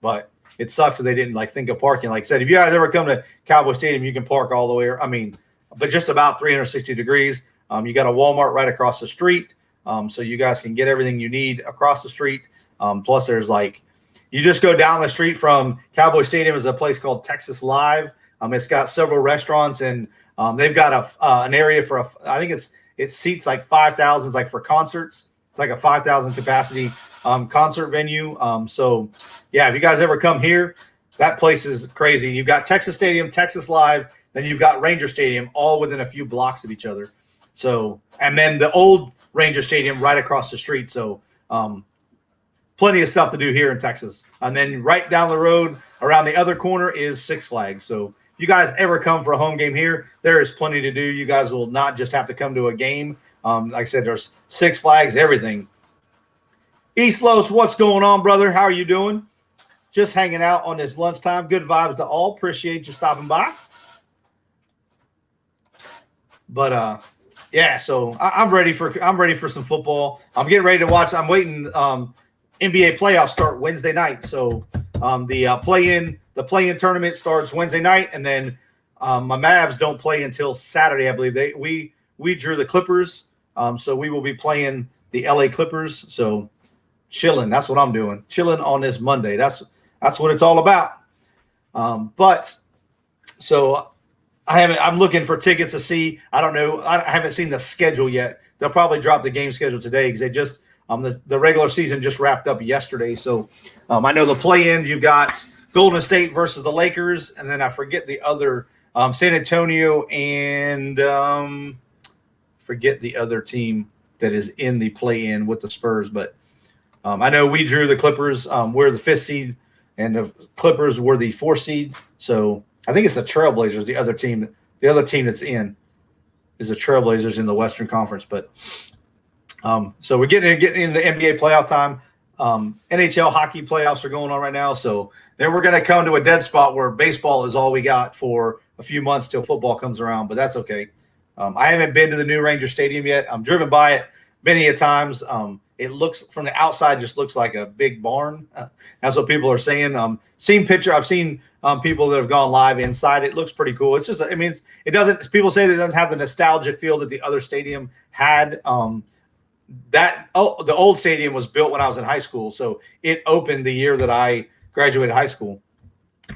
But it sucks that they didn't think of parking. Like I said, if you guys ever come to Cowboy Stadium, you can park all the way. But just about 360 degrees. You got a Walmart right across the street. So you guys can get everything you need across the street. Plus there's you just go down the street from Cowboy Stadium is a place called Texas Live. It's got several restaurants and they've got an area for I think it seats 5,000 for concerts. It's like a 5,000 capacity concert venue. So yeah, if you guys ever come here, that place is crazy. You've got Texas Stadium, Texas Live, then you've got Ranger Stadium, all within a few blocks of each other. So, and then the old Ranger Stadium right across the street. So plenty of stuff to do here in Texas. And then right down the road around the other corner is Six Flags. So if you guys ever come for a home game here, there is plenty to do. You guys will not just have to come to a game. Like I said, there's Six Flags, everything. East Los, what's going on, brother? How are you doing? Just hanging out on this lunchtime. Good vibes to all. Appreciate you stopping by. But yeah, so I'm ready for some football. I'm getting ready to watch. I'm waiting. NBA playoffs start Wednesday night. So the play-in tournament starts Wednesday night, and then my Mavs don't play until Saturday, I believe. We drew the Clippers, so we will be playing the LA Clippers. So chilling. That's what I'm doing. Chilling on this Monday. That's what it's all about. But so I'm looking for tickets to see. I don't know. I haven't seen the schedule yet. They'll probably drop the game schedule today because they just the regular season just wrapped up yesterday. So I know the play-in, you've got Golden State versus the Lakers, and then I forget the other San Antonio and forget the other team that is in the play-in with the Spurs. But I know we drew the Clippers. We're the 5th seed, and the Clippers were the 4th seed. So I think it's the Trailblazers, the other team that's in is the Trailblazers in the Western Conference. But so we're getting into the NBA playoff time. NHL hockey playoffs are going on right now. So then we're going to come to a dead spot where baseball is all we got for a few months till football comes around, but that's okay. I haven't been to the new Ranger Stadium yet. I'm driven by it many a times. It looks from the outside, just looks like a big barn. That's what people are saying. I've seen people that have gone live inside. It looks pretty cool. It's just, it doesn't, people say that it doesn't have the nostalgia feel that the other stadium had. The old stadium was built when I was in high school. So it opened the year that I graduated high school.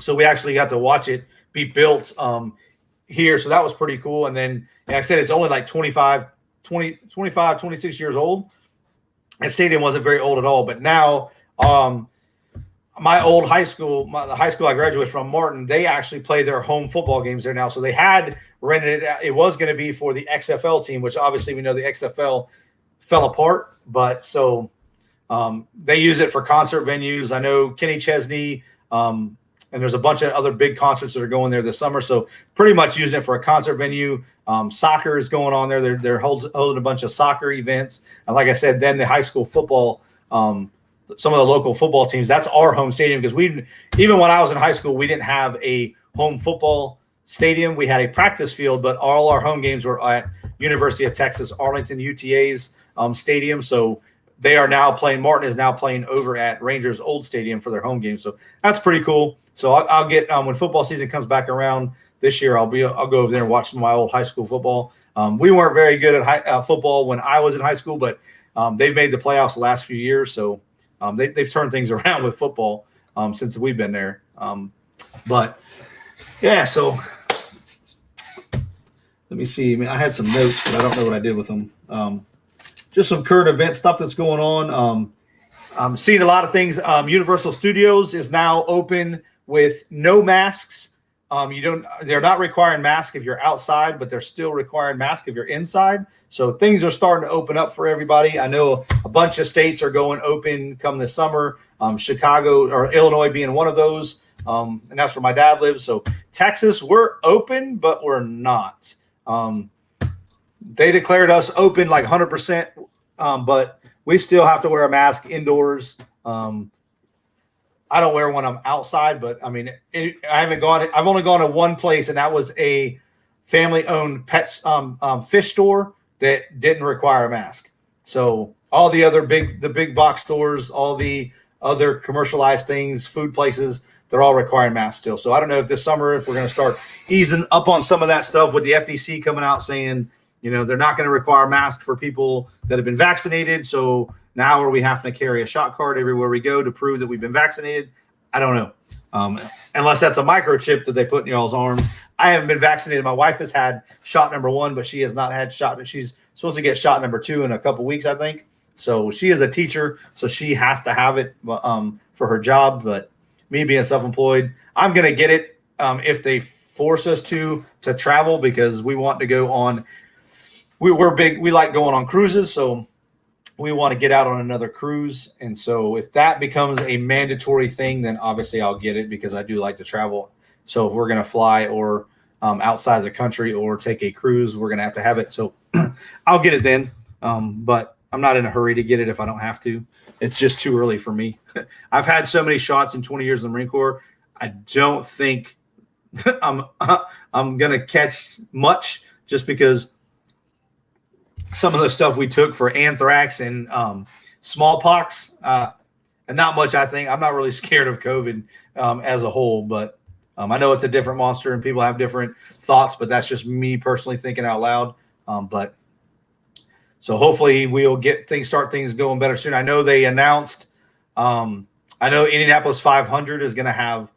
So we actually got to watch it be built here. So that was pretty cool. And then, like I said, it's only like 25, 26 years old. And stadium wasn't very old at all. But now my old high school, the high school I graduated from, Martin, they actually play their home football games there now. So they had rented it. It was going to be for the XFL team, which obviously we know the XFL fell apart. But so they use it for concert venues. I know Kenny Chesney, and there's a bunch of other big concerts that are going there this summer. So pretty much using it for a concert venue. Soccer is going on there. They're holding a bunch of soccer events. And like I said, then the high school football, some of the local football teams, that's our home stadium. Because even when I was in high school, we didn't have a home football stadium. We had a practice field, but all our home games were at University of Texas, Arlington, UTA's stadium. So they are now playing, Martin is now playing over at Rangers' old stadium for their home game. So that's pretty cool. So I'll get, when football season comes back around this year, I'll go over there and watch some of my old high school football. We weren't very good at football when I was in high school, but they've made the playoffs the last few years. So they've turned things around with football since we've been there. But yeah, so let me see. I had some notes, but I don't know what I did with them. Just some current event stuff that's going on. I'm seeing a lot of things. Universal Studios is now open with no masks. They're not requiring masks if you're outside, but they're still requiring masks if you're inside. So things are starting to open up for everybody. I know a bunch of states are going open come this summer. Chicago or Illinois being one of those. and that's where my dad lives. So Texas, we're open, but we're not. They declared us open like 100%, but we still have to wear a mask indoors. I don't wear one. I'm outside, but I mean, I've only gone to one place, and that was a family-owned pets fish store that didn't require a mask. So all the other big box stores, all the other commercialized things, food places, they're all requiring masks still. So I don't know if this summer, if we're going to start easing up on some of that stuff with the FTC coming out saying, they're not going to require masks for people that have been vaccinated. So now are we having to carry a shot card everywhere we go to prove that we've been vaccinated? I don't know. Unless that's a microchip that they put in y'all's arm. I haven't been vaccinated. My wife has had shot number 1, but she has not had shot. She's supposed to get shot number 2 in a couple weeks, I think. So she is a teacher, so she has to have it for her job. But me being self-employed, I'm going to get it if they force us to travel, because we want to go on. We're big. We like going on cruises, so we want to get out on another cruise. And so if that becomes a mandatory thing, then obviously I'll get it, because I do like to travel. So if we're going to fly or outside of the country or take a cruise, we're going to have it. So I'll get it then. But I'm not in a hurry to get it if I don't have to. It's just too early for me. I've had so many shots in 20 years in the Marine Corps. I don't think I'm going to catch much, just because some of the stuff we took for anthrax and smallpox, and not much. I think I'm not really scared of COVID as a whole, but I know it's a different monster and people have different thoughts, but that's just me personally thinking out loud. But so hopefully we'll start things going better soon. I know they announced, I know Indianapolis 500 is going to have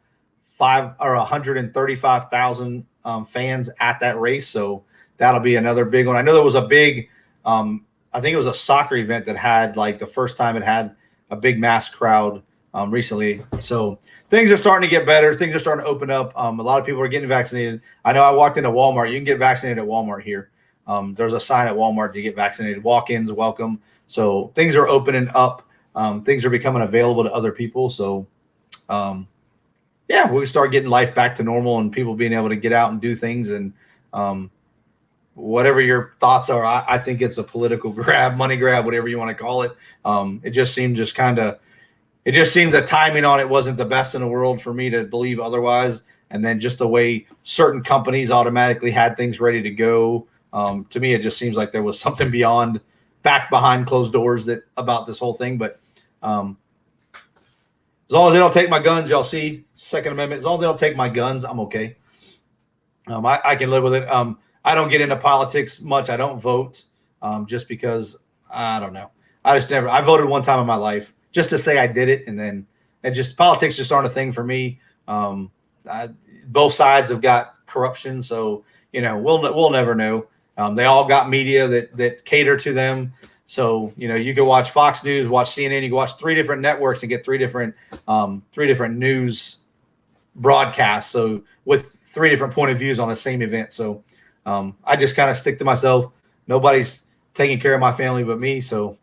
135,000 fans at that race. So that'll be another big one. I know there was a big, I think it was a soccer event that had, like, the first time it had a big mass crowd recently. So things are starting to get better. Things are starting to open up. A lot of people are getting vaccinated. I know I walked into Walmart. You can get vaccinated at Walmart here. There's a sign at Walmart to get vaccinated. Walk-ins welcome. So things are opening up. Things are becoming available to other people. So, we start getting life back to normal and people being able to get out and do things. And whatever your thoughts are, I think it's a political grab, money grab, whatever you want to call it. It just seemed the timing on it wasn't the best in the world for me to believe otherwise. And then just the way certain companies automatically had things ready to go. To me, it just seems like there was something back behind closed doors about this whole thing. But as long as they don't take my guns, y'all see, Second Amendment, as long as they don't take my guns, I'm okay. I can live with it. I don't get into politics much. I don't vote just because, I don't know. I voted one time in my life just to say I did it. And then politics just aren't a thing for me. Both sides have got corruption. So, we'll never know. They all got media that cater to them. So, you can watch Fox News, watch CNN, you can watch 3 different networks and get 3 different news broadcasts. So with 3 different point of views on the same event. So I just kind of stick to myself. Nobody's taking care of my family but me. So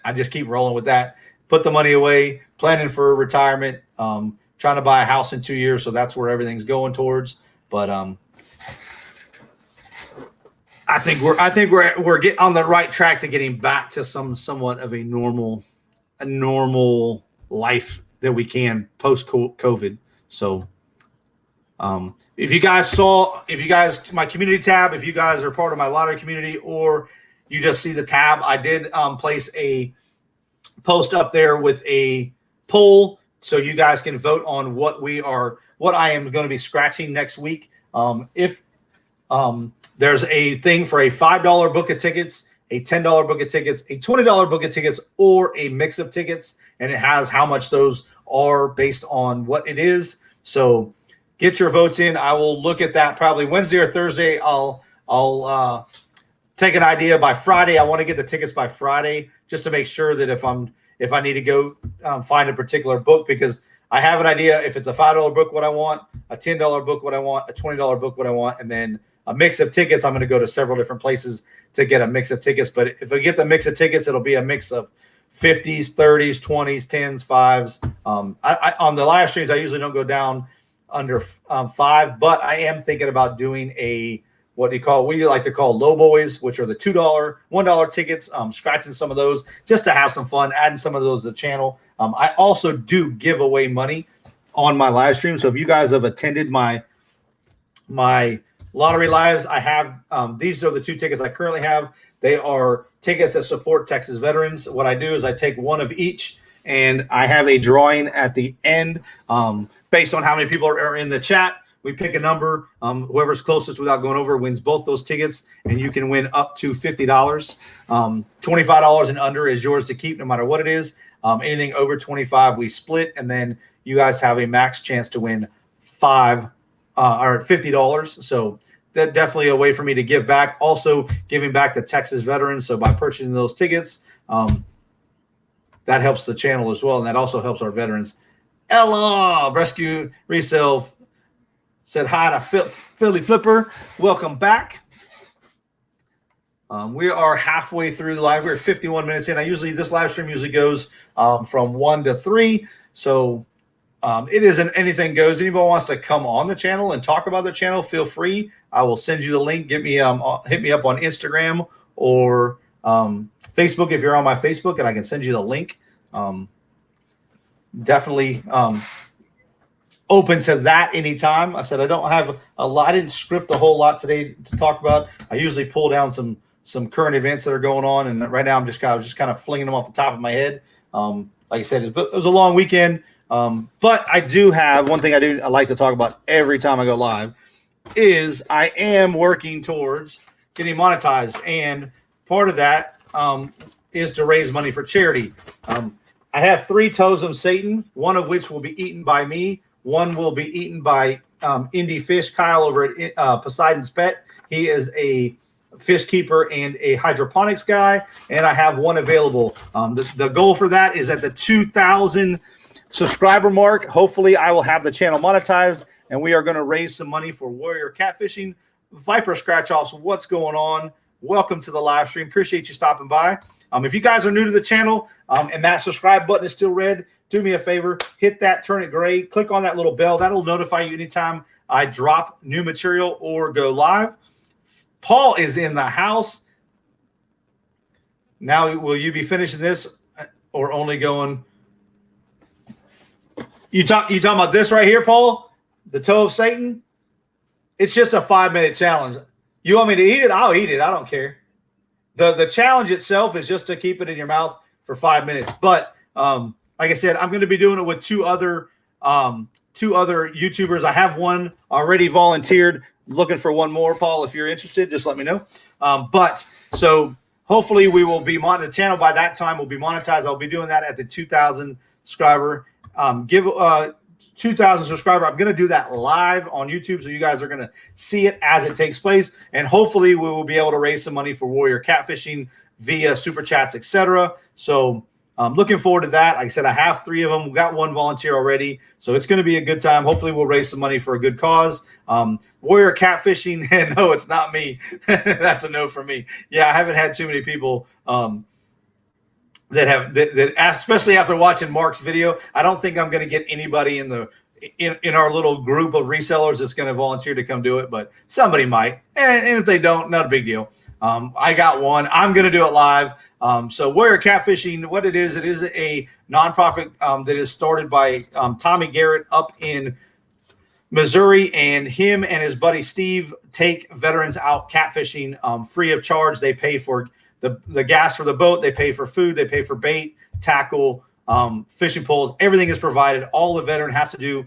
I just keep rolling with that. Put the money away, planning for retirement, trying to buy a house in 2 years. So that's where everything's going towards. But I think we're getting on the right track to getting back to somewhat of a normal life that we can post COVID. So if you guys my community tab, if you guys are part of my lottery community, or you just see the tab, I did place a post up there with a poll so you guys can vote on what I am going to be scratching next week. There's a thing for a $5 book of tickets, a $10 book of tickets, a $20 book of tickets, or a mix of tickets, and it has how much those are based on what it is. So get your votes in. I will look at that probably Wednesday or Thursday. I'll take an idea by Friday. I want to get the tickets by Friday just to make sure that if I need to go find a particular book, because I have an idea if it's a $5 book what I want, a $10 book what I want, a $20 book what I want, and then a mix of tickets. I'm going to go to several different places to get a mix of tickets. But if I get the mix of tickets, it'll be a mix of 50s, 30s, 20s, 10s, 5s. On the live streams, I usually don't go down under 5, but I am thinking about doing we like to call low boys, which are the $2, $1 tickets, scratching some of those just to have some fun, adding some of those to the channel. I also do give away money on my live stream. So if you guys have attended my lottery lives, I have these are the 2 tickets I currently have. They are tickets that support Texas veterans. What I do is I take one of each, and I have a drawing at the end based on how many people are in the chat. We pick a number. Whoever's closest without going over wins both those tickets, and you can win up to $50. $25 and under is yours to keep no matter what it is. Anything over 25, we split, and then you guys have a max chance to win $50. So that definitely a way for me to give back. Also giving back to Texas veterans. So by purchasing those tickets, that helps the channel as well. And that also helps our veterans. Ella Rescue Resale said hi to Philly Flipper. Welcome back. We are halfway through the live. We're 51 minutes in. This live stream usually goes from 1 to 3. So it isn't anything goes. Anybody wants to come on the channel and talk about the channel, feel free. I will send you the link. Hit me up on Instagram or Facebook if you're on my Facebook, and I can send you the link. Definitely open to that anytime. I said I don't have a lot. I didn't script a whole lot today to talk about. I usually pull down some current events that are going on, and right now I'm just kind of flinging them off the top of my head. Like I said, it was a long weekend. But I do have one thing I like to talk about every time I go live is I am working towards getting monetized. And part of that is to raise money for charity. I have 3 toes of Satan, one of which will be eaten by me. One will be eaten by Indie Fish, Kyle over at Poseidon's Pet. He is a fish keeper and a hydroponics guy. And I have one available. The goal for that is at the 2,000 subscriber mark. Hopefully I will have the channel monetized, and we are going to raise some money for warrior catfishing, viper scratch offs. What's going on? Welcome to the live stream. Appreciate you stopping by. If you guys are new to the channel and that subscribe button is still red, do me a favor, hit that, turn it gray, click on that little bell. That'll notify you anytime I drop new material or go live. Paul is in the house. Now, will you be finishing this or only going? You talking about this right here, Paul? The toe of Satan? It's just a 5-minute challenge. You want me to eat it? I'll eat it. I don't care. The challenge itself is just to keep it in your mouth for 5 minutes. But like I said, I'm going to be doing it with two other YouTubers. I have one already volunteered. Looking for one more, Paul. If you're interested, just let me know. So hopefully we will be on the channel by that time. We'll be monetized. I'll be doing that at the 2,000 subscriber. 2,000 subscriber. I'm going to do that live on YouTube, so you guys are going to see it as it takes place, and hopefully we will be able to raise some money for warrior catfishing via super chats, etc. So I'm looking forward to that. Like I said, I have 3 of them. We got one volunteer already, so it's going to be a good time. Hopefully we'll raise some money for a good cause. Warrior catfishing, no, it's not me. That's a no for me. Yeah, I haven't had too many people that especially after watching Mark's video. I don't think I'm going to get anybody in our little group of resellers that's going to volunteer to come do it, but somebody might. And if they don't, not a big deal. I got one. I'm going to do it live. So Warrior Catfishing, what it is a nonprofit that is started by Tommy Garrett up in Missouri, and him and his buddy Steve take veterans out catfishing free of charge. They pay for the gas for the boat, they pay for food, they pay for bait, tackle, fishing poles. Everything is provided. All the veteran has to do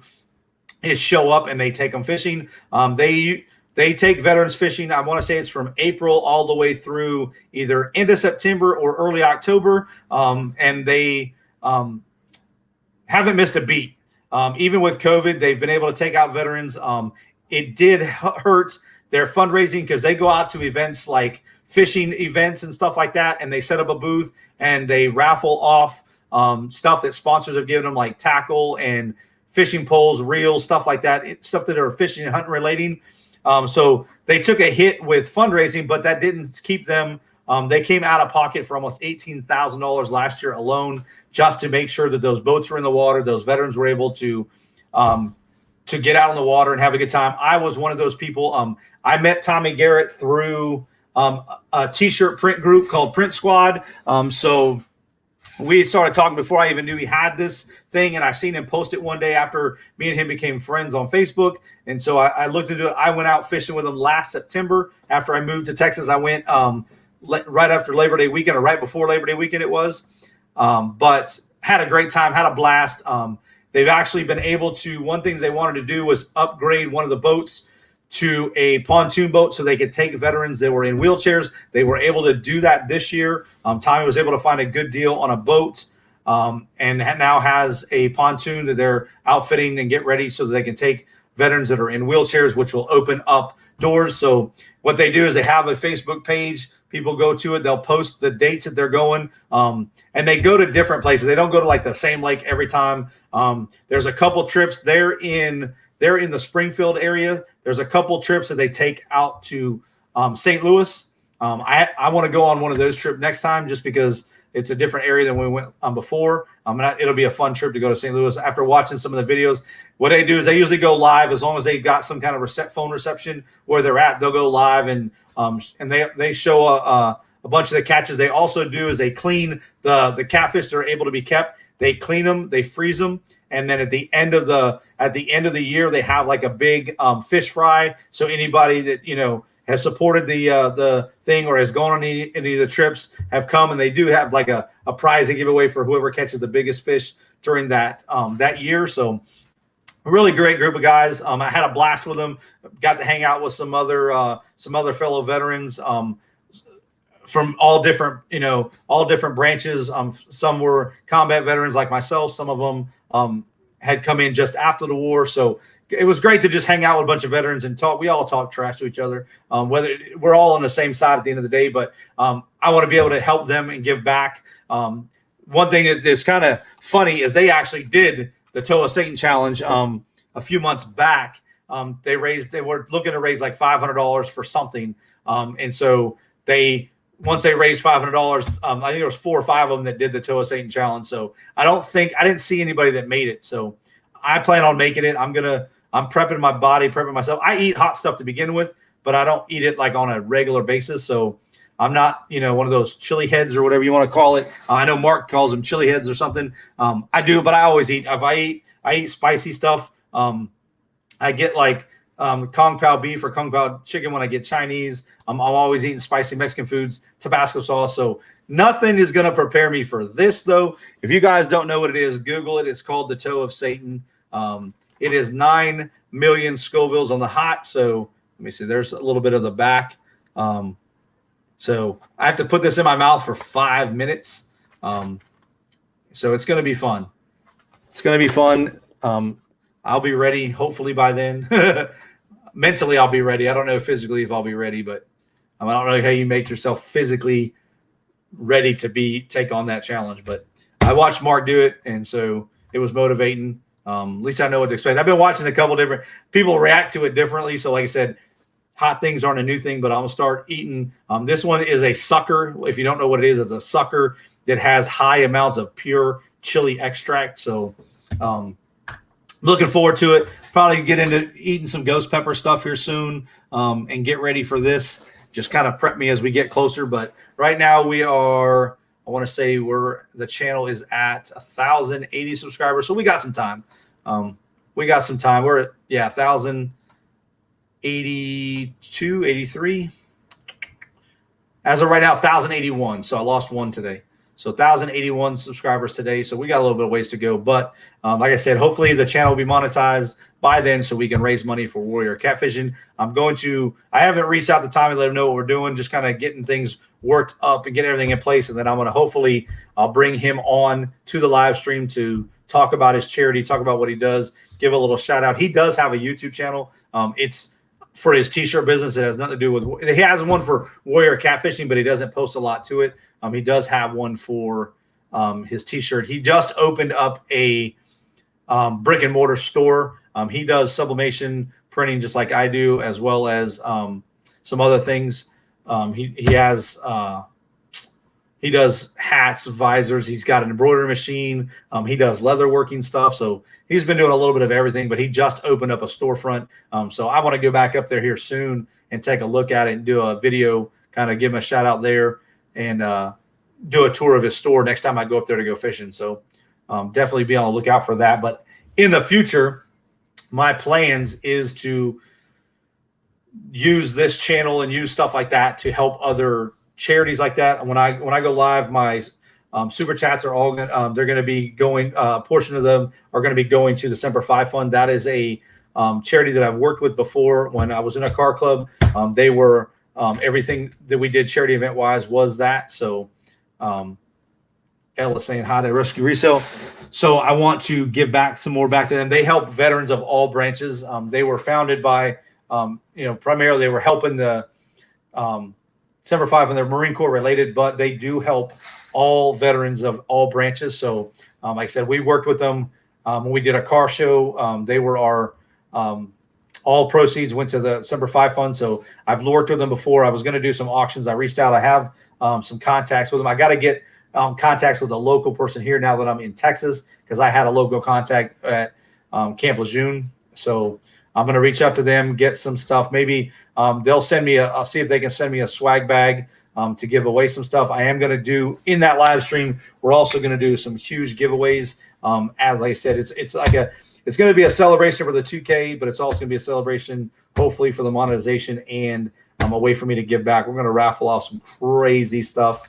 is show up, and they take them fishing. They take veterans fishing. I want to say it's from April all the way through either end of September or early October, and they haven't missed a beat. Even with COVID, they've been able to take out veterans. It did hurt their fundraising because they go out to events like fishing events and stuff like that, and they set up a booth and they raffle off stuff that sponsors have given them, like tackle and fishing poles, reels, stuff like that, stuff that are fishing and hunting relating. So they took a hit with fundraising, but that didn't keep them They came out of pocket for almost $18,000 last year alone, just to make sure that those boats were in the water, those veterans were able to get out on the water and have a good time. I was one of those people. I met Tommy Garrett through a t-shirt print group called Print Squad. So we started talking before I even knew he had this thing, and I seen him post it one day after me and him became friends on Facebook. And so I looked into it. I went out fishing with him last September after I moved to Texas. I went right after Labor Day weekend, or right before Labor Day weekend it was. But had a great time, had a blast. They've actually been able to, one thing they wanted to do was upgrade one of the boats to a pontoon boat so they could take veterans that were in wheelchairs. They were able to do that this year. Tommy was able to find a good deal on a boat, and now has a pontoon that they're outfitting and get ready so that they can take veterans that are in wheelchairs, which will open up doors. So what they do is they have a Facebook page. People go to it. They'll post the dates that they're going, and they go to different places. They don't go to like the same lake every time. There's a couple trips. They're in the Springfield area. There's a couple trips that they take out to St. Louis. I want to go on one of those trips next time, just because it's a different area than we went before. It'll be a fun trip to go to St. Louis. After watching some of the videos, what they do is they usually go live as long as they've got some kind of phone reception where they're at. They'll go live and they show a bunch of the catches. They also do is they clean the catfish that are able to be kept. They clean them, they freeze them, and then at the end of the year they have like a big fish fry. So anybody that has supported the thing or has gone on any of the trips have come, and they do have like a prize they give away for whoever catches the biggest fish during that year. So a really great group of guys. I had a blast with them. Got to hang out with some other fellow veterans from all different branches. Some were combat veterans like myself. Some of them had come in just after the war. So it was great to just hang out with a bunch of veterans and talk. We all talk trash to each other, whether we're all on the same side at the end of the day, but I want to be able to help them and give back. One thing that's kind of funny is they actually did the Toe of Satan challenge a few months back. They were looking to raise like $500 for something. And so once they raised $500, I think there was 4 or 5 of them that did the Toe of Satan challenge. So I didn't see anybody that made it. So I plan on making it. I'm prepping my body, prepping myself. I eat hot stuff to begin with, but I don't eat it like on a regular basis. So I'm not, one of those chili heads or whatever you want to call it. I know Mark calls them chili heads or something. I do, but I always eat. If I eat spicy stuff. I get like Kung Pao beef or Kung Pao chicken when I get Chinese. I'm always eating spicy Mexican foods, Tabasco sauce. So nothing is going to prepare me for this, though. If you guys don't know what it is, Google it. It's called the Toe of Satan. It is 9 million Scovilles on the hot. So let me see. There's a little bit of the back. So I have to put this in my mouth for 5 minutes. So it's going to be fun. It's going to be fun. I'll be ready hopefully by then. Mentally, I'll be ready. I don't know physically if I'll be ready, but I don't know how you make yourself physically ready to take on that challenge. But I watched Mark do it, and so it was motivating. At least I know what to expect. I've been watching a couple different people react to it differently. So like I said, hot things aren't a new thing, but I'm going to start eating. This one is a sucker. If you don't know what it is, it's a sucker that has high amounts of pure chili extract. So looking forward to it. Probably get into eating some ghost pepper stuff here soon and get ready for this. Just kind of prep me as we get closer. But right now we are, I want to say the channel is at 1,080 subscribers. So we got some time. We're at 1,082, 83. As of right now, 1,081. So I lost one today. So 1,081 subscribers today. So we got a little bit of ways to go. But like I said, hopefully the channel will be monetized by then so we can raise money for Warrior Catfishing. I haven't reached out to Tommy to let him know what we're doing, just kind of getting things worked up and get everything in place. And then I'm going to I'll bring him on to the live stream to talk about his charity, talk about what he does, give a little shout out. He does have a YouTube channel. It's for his t-shirt business. It has nothing to do with, he has one for Warrior Catfishing, but he doesn't post a lot to it. He does have one for his t-shirt. He just opened up a brick and mortar store. He does sublimation printing just like I do, as well as some other things. He has he does hats, visors. He's got an embroidery machine. He does leatherworking stuff. So he's been doing a little bit of everything, but he just opened up a storefront. So I want to go back up there here soon and take a look at it and do a video, kind of give him a shout out there, and do a tour of his store next time I go up there to go fishing. So definitely be on the lookout for that. But in the future, my plans is to use this channel and use stuff like that to help other charities like that. When I go live, my super chats are all they're going to be going. A portion of them are going to be going to the Semper Fi Fund. That is a charity that I've worked with before. When I was in a car club, they were everything that we did charity event wise was that. So Ella saying hi to Rescue Resale. So I want to give back some more back to them. They help veterans of all branches. They were founded by primarily they were helping the Semper Fi and their Marine Corps related, but they do help all veterans of all branches. So, like I said, we worked with them when we did a car show. They were our all proceeds went to the Semper Fi Fund. So I've worked with them before. I was going to do some auctions. I reached out. I have some contacts with them. I got to get contacts with a local person here now that I'm in Texas, because I had a local contact at Camp Lejeune. So I'm going to reach out to them, get some stuff. Maybe they'll send me I'll see if they can send me a swag bag to give away some stuff. I am going to do in that live stream. We're also going to do some huge giveaways. As I said, it's going to be a celebration for the 2K, but it's also going to be a celebration, hopefully, for the monetization and a way for me to give back. We're going to raffle off some crazy stuff.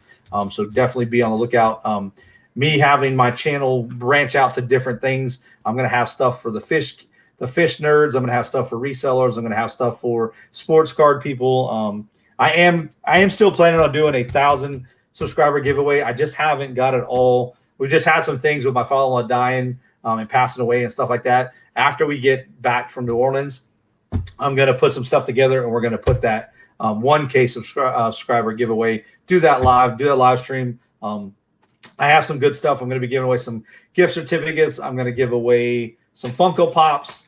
So definitely be on the lookout. Me having my channel branch out to different things. I'm going to have stuff for the fish nerds. I'm going to have stuff for resellers. I'm going to have stuff for sports card people. I am still planning on doing 1,000 subscriber giveaway. I just haven't got it all. We just had some things with my father-in-law dying and passing away and stuff like that. After we get back from New Orleans, I'm going to put some stuff together, and we're going to put that 1K subscriber giveaway. Do that live stream. I have some good stuff. I'm going to be giving away some gift certificates. I'm going to give away some Funko Pops,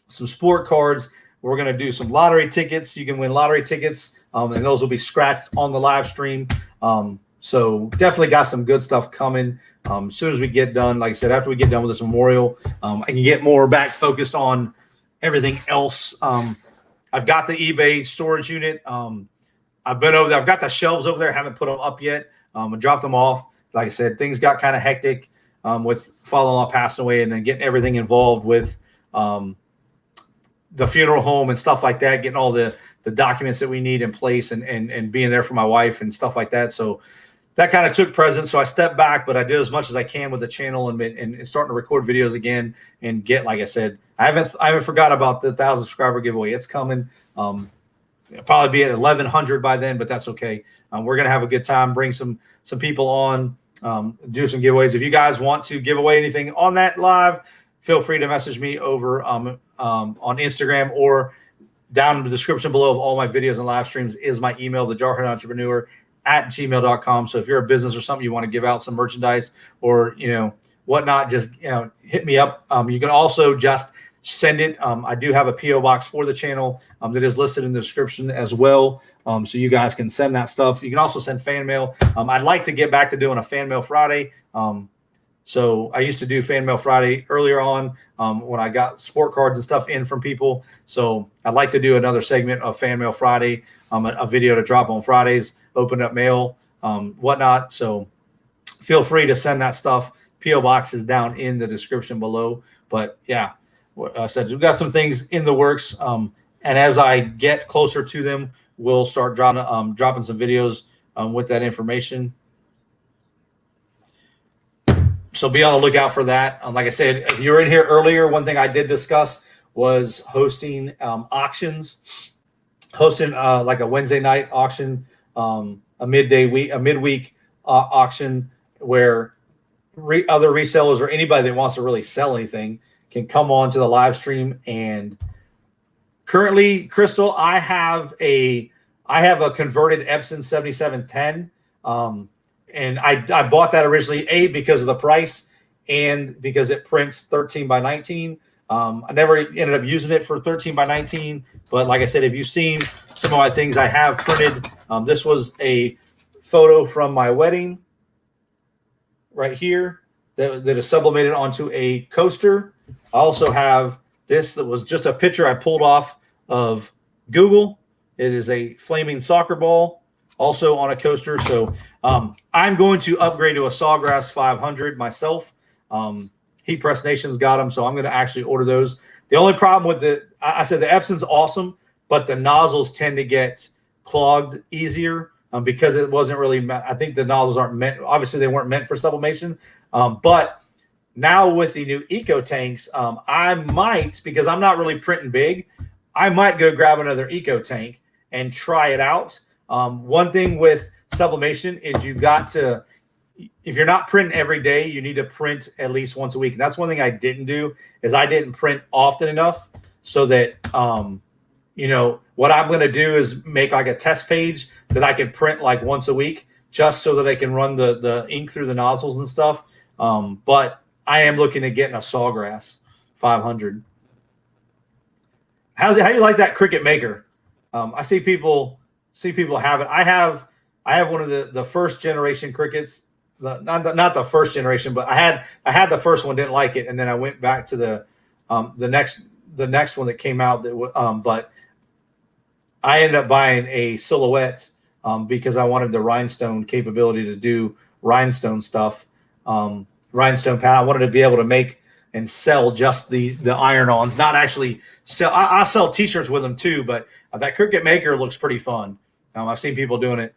some sport cards. We're going to do some lottery tickets. You can win lottery tickets, and those will be scratched on the live stream. So definitely got some good stuff coming. As soon as we get done, like I said, after we get done with this memorial, I can get more back focused on everything else. I've got the eBay storage unit. I've been over there. I've got the shelves over there. Haven't put them up yet. I dropped them off. Like I said, things got kind of hectic with father-in-law passing away, and then getting everything involved with the funeral home and stuff like that, getting all the documents that we need in place, and being there for my wife and stuff like that. So that kind of took precedence. So I stepped back, but I did as much as I can with the channel and starting to record videos again and get, like I said, I haven't forgot about the 1,000 subscriber giveaway. It's coming. It'll probably be at 1,100 by then, but that's okay. We're going to have a good time, bring some people on, do some giveaways. If you guys want to give away anything on that live, feel free to message me over on Instagram, or down in the description below of all my videos and live streams is my email, the Jarhead Entrepreneur @gmail.com. So if you're a business or something, you want to give out some merchandise or, whatnot, just, hit me up. You can also just send it. I do have a PO box for the channel that is listed in the description as well. So you guys can send that stuff. You can also send fan mail. I'd like to get back to doing a fan mail Friday. So I used to do fan mail Friday earlier on when I got sport cards and stuff in from people. So I'd like to do another segment of fan mail Friday, a video to drop on Fridays, open up mail, whatnot. So feel free to send that stuff. PO box is down in the description below. But yeah, I said we've got some things in the works. And as I get closer to them, we'll start dropping some videos with that information. So be on the lookout for that. Like I said, if you were in here earlier, one thing I did discuss was hosting auctions, like a Wednesday night auction, a midweek auction where other resellers or anybody that wants to really sell anything can come on to the live stream. And currently, Crystal, I have a converted Epson 7710. And I bought that originally, because of the price and because it prints 13 by 19. I never ended up using it for 13 by 19. But like I said, if you've seen some of my things I have printed, this was a photo from my wedding right here that is sublimated onto a coaster. I also have this that was just a picture I pulled off of Google. It is a flaming soccer ball, also on a coaster. So I'm going to upgrade to a Sawgrass 500 myself. Heat Press Nation's got them, so I'm going to actually order those. The only problem with I said the Epson's awesome, but the nozzles tend to get clogged easier because it wasn't really, I think the nozzles aren't meant, obviously they weren't meant for sublimation. But now with the new Eco tanks, I might, because I'm not really printing big, I might go grab another Eco tank and try it out. One thing with sublimation is you got to, if you're not printing every day, you need to print at least once a week. And that's one thing I didn't do is I didn't print often enough so that, you know, what I'm going to do is make like a test page that I can print like once a week just so that I can run the ink through the nozzles and stuff. But I am looking at getting a Sawgrass 500. How do you like that Cricut Maker? I see people have it. I have one of the first generation Cricuts. Not the first generation, but I had the first one, didn't like it, and then I went back to the next one that came out. But I ended up buying a Silhouette because I wanted the rhinestone capability to do rhinestone stuff. Rhinestone pad. I wanted to be able to make and sell just the iron-ons, not actually sell. I sell T-shirts with them too, but that Cricut Maker looks pretty fun. I've seen people doing it,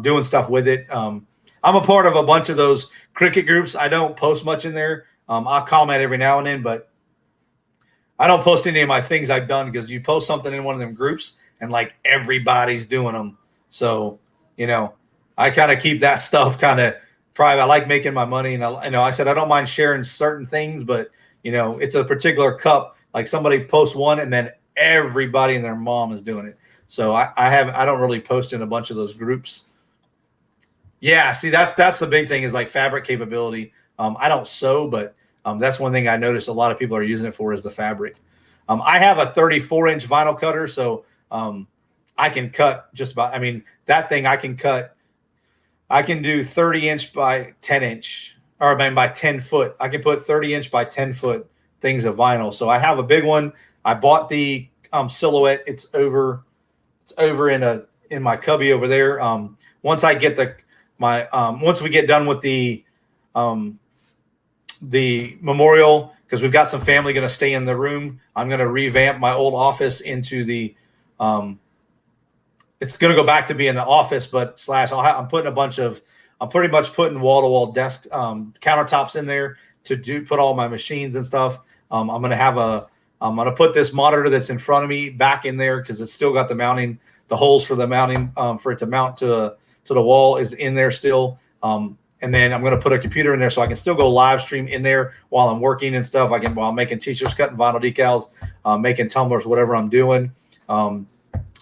doing stuff with it. I'm a part of a bunch of those Cricut groups. I don't post much in there. I'll comment every now and then, but I don't post any of my things I've done because you post something in one of them groups and like everybody's doing them. So, you know, I kind of keep that stuff kind of private. I like making my money. And I said, I don't mind sharing certain things, but you know, it's a particular cup. Like somebody posts one and then everybody and their mom is doing it. So I don't really post in a bunch of those groups. Yeah, see, that's the big thing is like fabric capability. I don't sew, but that's one thing I noticed a lot of people are using it for is the fabric. I have a 34-inch vinyl cutter, so I can cut just about. I mean, that thing I can cut. I can do 30-inch by 10-inch, or I mean by 10 foot. I can put 30-inch by 10 foot things of vinyl. So I have a big one. I bought the Silhouette. It's over in my cubby over there. Once I get once we get done with the memorial, because we've got some family going to stay in the room, I'm going to revamp my old office into the it's going to go back to being the office, but I'm pretty much putting wall-to-wall desk countertops in there to put all my machines and stuff. I'm going to put this monitor that's in front of me back in there because it's still got the holes for the mounting for it to mount to the wall is in there still. And then I'm going to put a computer in there so I can still go live stream in there while I'm working and stuff. While I'm making t-shirts, cutting vinyl decals, making tumblers, whatever I'm doing.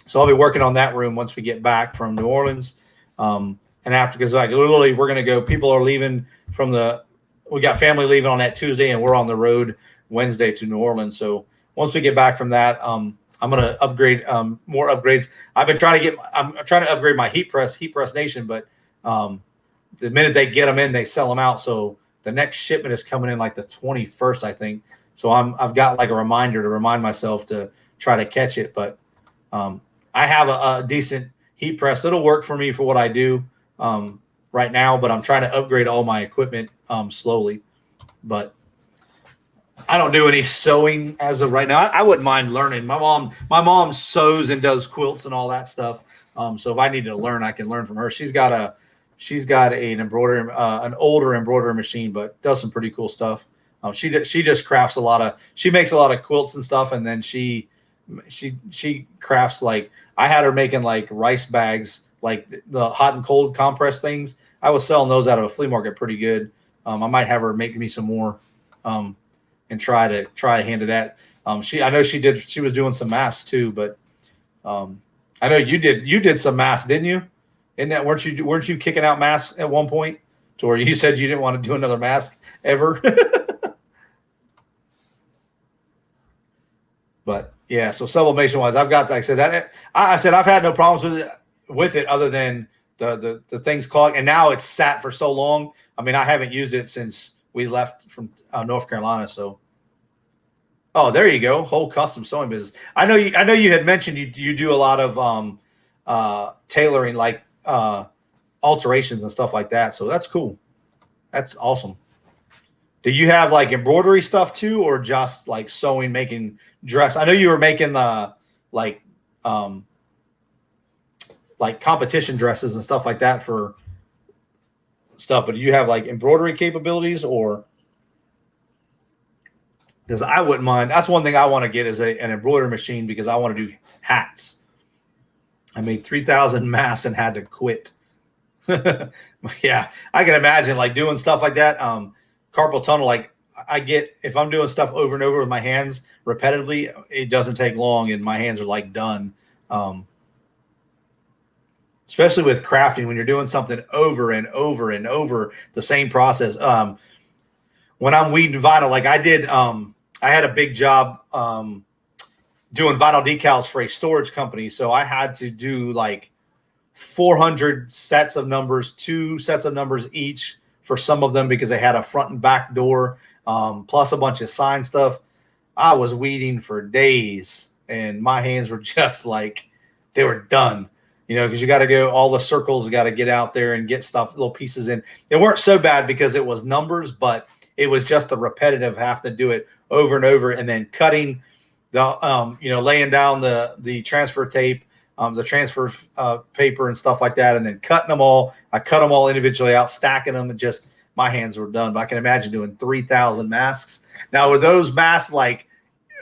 So I'll be working on that room once we get back from New Orleans. And after, because like literally we're going to go, people are leaving we got family leaving on that Tuesday and we're on the road Wednesday to New Orleans. So once we get back from that, I'm going to upgrade more upgrades. I'm trying to upgrade my Heat Press Nation, but the minute they get them in, they sell them out. So the next shipment is coming in like the 21st, I think. So I've got like a reminder to remind myself to try to catch it. But I have a decent heat press. It'll work for me for what I do right now, but I'm trying to upgrade all my equipment slowly. But I don't do any sewing as of right now. I wouldn't mind learning. My mom sews and does quilts and all that stuff. So if I need to learn, I can learn from her. She's got an older embroidery machine, but does some pretty cool stuff. She just crafts she makes a lot of quilts and stuff, and then she crafts, like I had her making like rice bags, like the hot and cold compress things. I was selling those out of a flea market pretty good. I might have her make me some more and try to hand to that. I know she was doing some masks too, but I know you did some masks, didn't you? Isn't that, weren't you kicking out masks at one point to where you said you didn't want to do another mask ever? But yeah, so sublimation wise, I've got, like I said, I've had no problems with it other than the thing's clogged, and now it's sat for so long. I mean, I haven't used it since we left from North Carolina. So, oh, there you go, whole custom sewing business. I know you had mentioned you do a lot of tailoring, like alterations and stuff like that. So that's cool. That's awesome. Do you have like embroidery stuff too, or just like sewing, making dress? I know you were making like competition dresses and stuff like that for stuff, but do you have like embroidery capabilities? Or because I wouldn't mind, that's one thing I want to get is an embroidery machine, because I want to do hats. I made 3,000 masks and had to quit. Yeah, I can imagine like doing stuff like that. Carpal tunnel, like I get, if I'm doing stuff over and over with my hands repetitively, it doesn't take long and my hands are like done. Especially with crafting, when you're doing something over and over and over, the same process. When I'm weeding vinyl, like I did, I had a big job doing vinyl decals for a storage company. So I had to do like 400 sets of numbers, 2 sets of numbers each for some of them, because they had a front and back door, plus a bunch of sign stuff. I was weeding for days and my hands were just like, they were done. You know, because you got to go all the circles, you got to get out there and get stuff, little pieces in. They weren't so bad because it was numbers, but it was just the repetitive, have to do it over and over, and then cutting the, laying down the transfer tape, the transfer paper and stuff like that, and then cutting them all. I cut them all individually out, stacking them, and just my hands were done. But I can imagine doing 3,000 masks. Now, were those masks like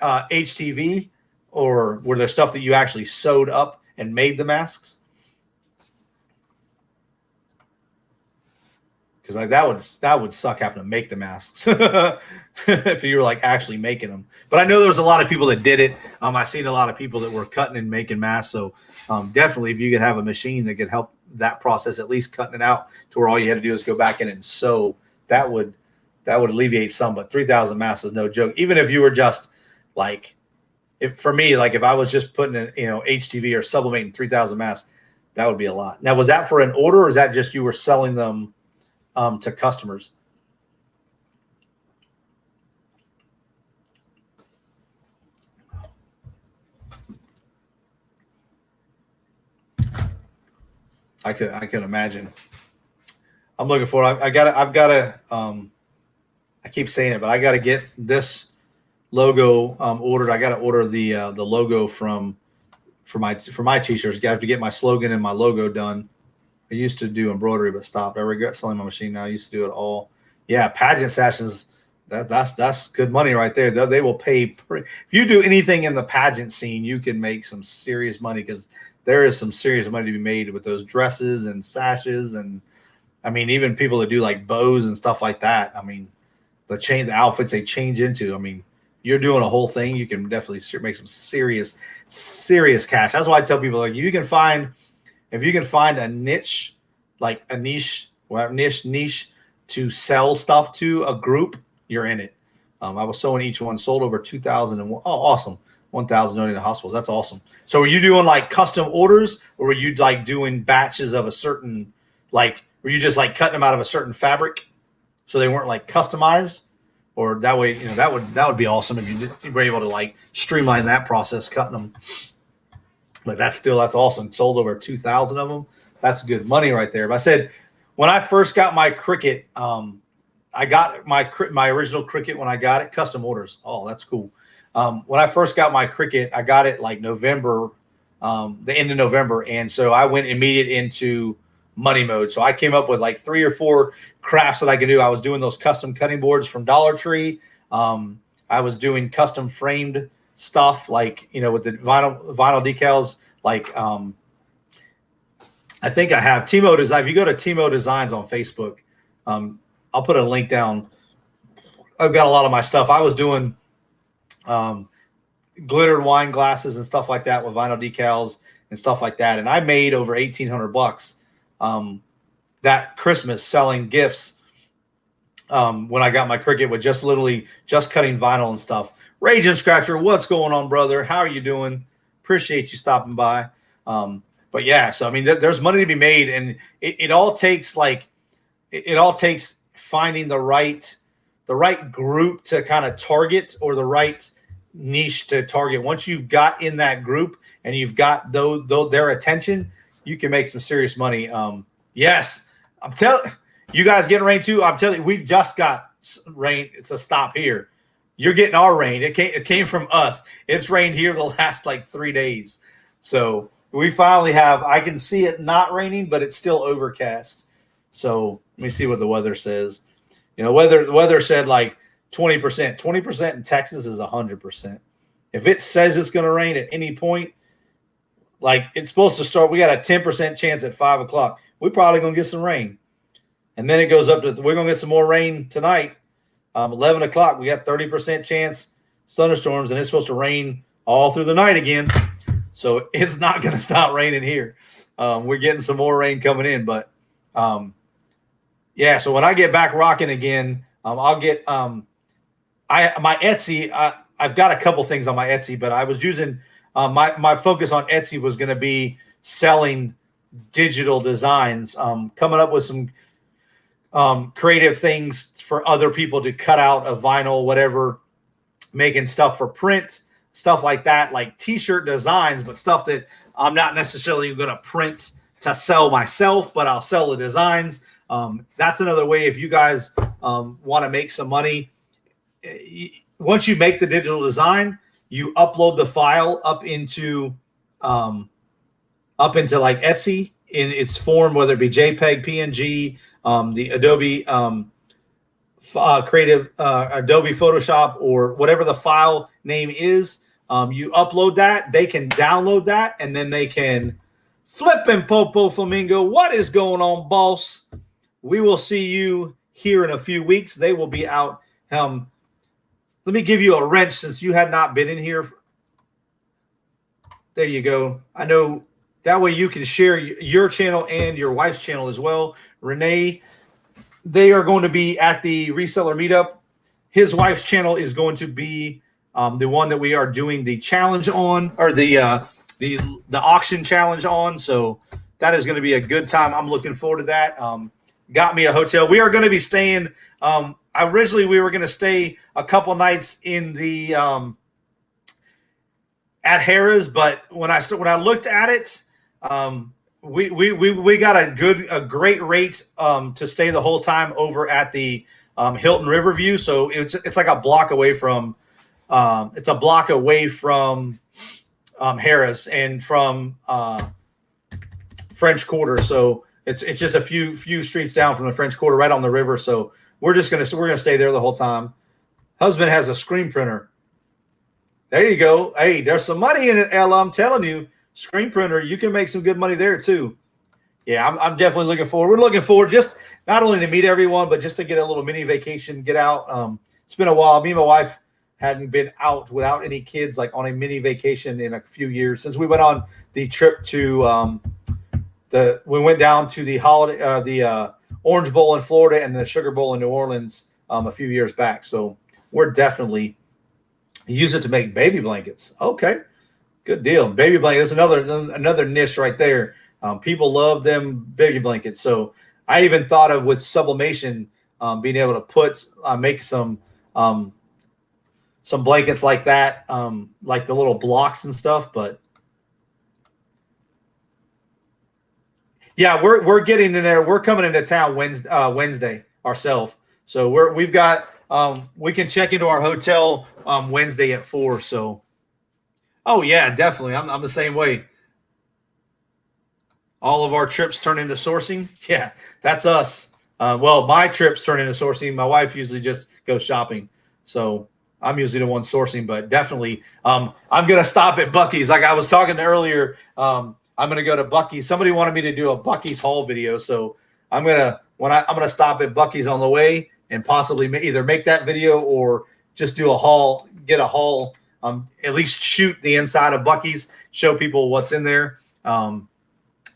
HTV, or were there stuff that you actually sewed up and made the masks? Because like that would suck having to make the masks if you were like actually making them. But I know there's a lot of people that did it. I've seen a lot of people that were cutting and making masks. So definitely, if you could have a machine that could help that process, at least cutting it out to where all you had to do is go back in and sew, that would alleviate some. But 3,000 masks is no joke. Even if you were just like, for me, like if I was just putting in, HTV or sublimating 3,000 masks, that would be a lot. Now, was that for an order, or is that just you were selling them to customers? I could imagine. I'm looking for it. I've got to I keep saying it, but I got to get this logo ordered. I got to order the logo for my t-shirts. I have to get my slogan and my logo done. I used to do embroidery, but stopped. I regret selling my machine now. I used to do it all. Yeah, pageant sessions. That's good money right there. They will pay. If you do anything in the pageant scene, you can make some serious money, because there is some serious money to be made with those dresses and sashes, and I mean, even people that do like bows and stuff like that. I mean, the outfits they change into. I mean, you're doing a whole thing. You can definitely make some serious cash. That's why I tell people, like, if you can find a niche, like a niche to sell stuff to a group, you're in it. I was sewing each one, sold over 2,000 and awesome. 1,000 donated to hospitals. That's awesome. So were you doing like custom orders, or were you like doing batches of a certain, like, were you just like cutting them out of a certain fabric so they weren't like customized? Or that way, that would be awesome if you were able to like streamline that process, cutting them. But that's awesome. Sold over 2,000 of them. That's good money right there. But I said, when I first got my Cricut, I got my original Cricut when I got it, custom orders. Oh, that's cool. When I first got my Cricut, I got it like November, the end of November. And so I went immediate into money mode. So I came up with like 3 or 4 crafts that I could do. I was doing those custom cutting boards from Dollar Tree. I was doing custom framed stuff, like, with the vinyl decals. Like, I think I have Timo Design. If you go to Timo Designs on Facebook, I'll put a link down. I've got a lot of my stuff. I was doing glittered wine glasses and stuff like that with vinyl decals and stuff like that. And I made over $1,800 that Christmas selling gifts when I got my Cricut, with just literally just cutting vinyl and stuff. Rage and Scratcher, what's going on, brother? How are you doing? Appreciate you stopping by. but yeah, so I mean, there's money to be made, and it all takes finding the right group to kind of target, or the right niche to target. Once you've got in that group and you've got their attention, you can make some serious money. Yes, I'm telling you guys getting rain too. I'm telling you, we just got rain. It's a stop here. You're getting our rain. It came from us. It's rained here the last like 3 days. So we finally have, I can see it not raining, but it's still overcast. So let me see what the weather says. You know, the weather said like 20%. 20% in Texas is 100%. If it says it's going to rain at any point, like it's supposed to start, we got a 10% chance at 5 o'clock. We're probably going to get some rain. And then it goes up to, we're going to get some more rain tonight. 11 o'clock, we got 30% chance thunderstorms, and it's supposed to rain all through the night again. So it's not going to stop raining here. We're getting some more rain coming in, but yeah. So when I get back rocking again, I'll get my Etsy. I've got a couple things on my Etsy, but I was using my focus on Etsy was going to be selling digital designs, coming up with some creative things for other people to cut out of vinyl, whatever, making stuff for print, stuff like that, like t-shirt designs, but stuff that I'm not necessarily going to print to sell myself, but I'll sell the designs. That's another way. If you guys want to make some money, once you make the digital design, you upload the file up into like Etsy in its form, whether it be JPEG, PNG, the Adobe Creative, Adobe Photoshop, or whatever the file name is. You upload that, they can download that, and then they can flip and popo flamingo. What is going on, boss? We will see you here in a few weeks. They will be out. Let me give you a wrench since you had not been in here. There you go. I know that way you can share your channel and your wife's channel as well. Renee, they are going to be at the reseller meetup. His wife's channel is going to be the one that we are doing the challenge on, or the auction challenge on. So that is going to be a good time. I'm looking forward to that. Got me a hotel. We are going to be staying. Originally, we were going to stay a couple nights in the at Harrah's, but when I looked at it, we got a great rate to stay the whole time over at the Hilton Riverview. So it's like a block away from Harrah's and from French Quarter. So it's just a few streets down from the French Quarter, right on the river. So we're gonna stay there the whole time. Husband has a screen printer. There you go. Hey, there's some money in it, Ella. I'm telling you, screen printer, you can make some good money there too. Yeah, I'm definitely looking forward. We're looking forward just not only to meet everyone, but just to get a little mini vacation, get out. It's been a while. Me and my wife hadn't been out without any kids, like on a mini vacation in a few years since we went on the trip to we went down to the Orange Bowl in Florida and the Sugar Bowl in New Orleans a few years back. So we're definitely use it to make baby blankets. Okay, good deal. Baby blankets. There's another niche right there. People love them baby blankets. So I even thought of with sublimation being able to make some blankets like that, like the little blocks and stuff. But yeah, we're getting in there. We're coming into town Wednesday ourselves. So we've got we can check into our hotel Wednesday at 4. So, oh yeah, definitely. I'm the same way. All of our trips turn into sourcing. Yeah, that's us. Well, my trips turn into sourcing. My wife usually just goes shopping. So I'm usually the one sourcing, but definitely I'm going to stop at Buc-ee's. Like I was talking earlier, I'm going to go to Buc-ee's. Somebody wanted me to do a Buc-ee's haul video. So I'm going to stop at Buc-ee's on the way and possibly either make that video or just do a haul, get a haul, at least shoot the inside of Buc-ee's, show people what's in there,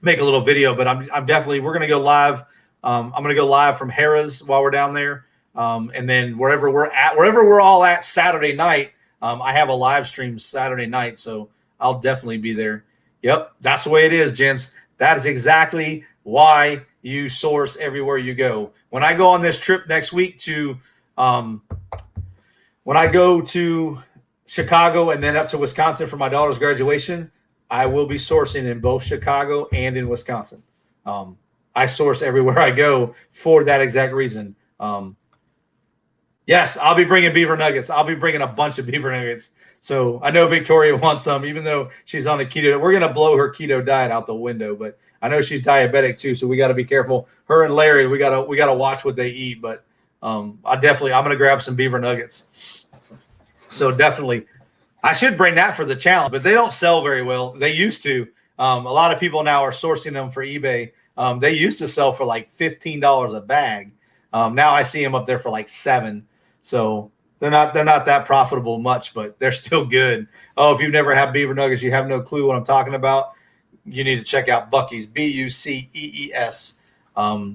make a little video. But I'm definitely, we're going to go live. I'm going to go live from Harrah's while we're down there. And then wherever we're all at Saturday night, I have a live stream Saturday night. So I'll definitely be there. Yep, that's the way it is, gents. That is exactly why you source everywhere you go. When I go on this trip next week to, when I go to Chicago and then up to Wisconsin for my daughter's graduation, I will be sourcing in both Chicago and in Wisconsin. I source everywhere I go for that exact reason. Yes, I'll be bringing beaver nuggets. I'll be bringing a bunch of beaver nuggets. So I know Victoria wants some, even though she's on a keto. We're going to blow her keto diet out the window, but I know she's diabetic too, so we got to be careful. Her and Larry, we got to watch what they eat. But I'm going to grab some beaver nuggets. So definitely, I should bring that for the challenge, but they don't sell very well. They used to. A lot of people now are sourcing them for eBay. They used to sell for like $15 a bag. Now I see them up there for like $7. So they're not that profitable much, but they're still good. Oh, if you've never had beaver nuggets, you have no clue what I'm talking about. You need to check out Buc-ee's, Buccees.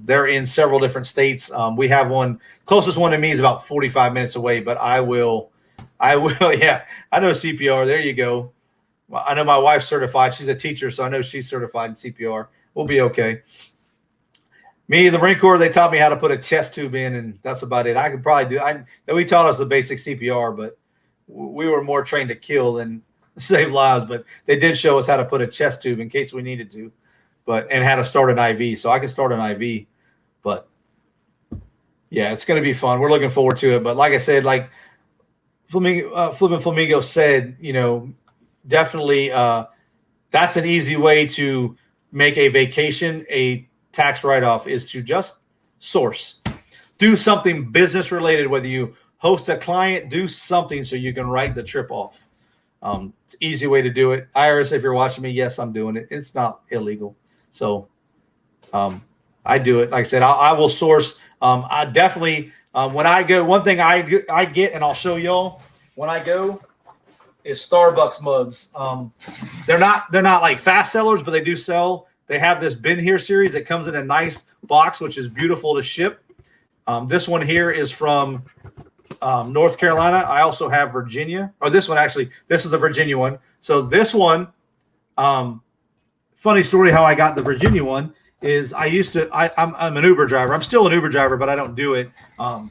They're in several different states. We have one. Closest one to me is about 45 minutes away, but I will. Yeah, I know CPR. There you go. I know my wife's certified. She's a teacher, so I know she's certified in CPR. We'll be okay. Me, the Marine Corps, they taught me how to put a chest tube in, and that's about it. I could probably do. We taught us the basic CPR, but we were more trained to kill than save lives. But they did show us how to put a chest tube in case we needed to, and how to start an IV. So I can start an IV. But yeah, it's going to be fun. We're looking forward to it. But like I said, like Flippin' Flamingo said, definitely that's an easy way to make a vacation a tax write-off, is to just source. Do something business related, whether you host a client, do something so you can write the trip off. It's an easy way to do it. IRS, if you're watching me, yes, I'm doing it. It's not illegal. So I do it. Like I said, I will source. I definitely, when I go, one thing I get, and I'll show y'all when I go, is Starbucks mugs. They're not like fast sellers, but they do sell. They have this Been Here series that comes in a nice box, which is beautiful to ship. This one here is from North Carolina. I also have Virginia. Or this one, actually, this is the Virginia one. So this one, funny story how I got the Virginia one is I'm an Uber driver. I'm still an Uber driver, but I don't do it. I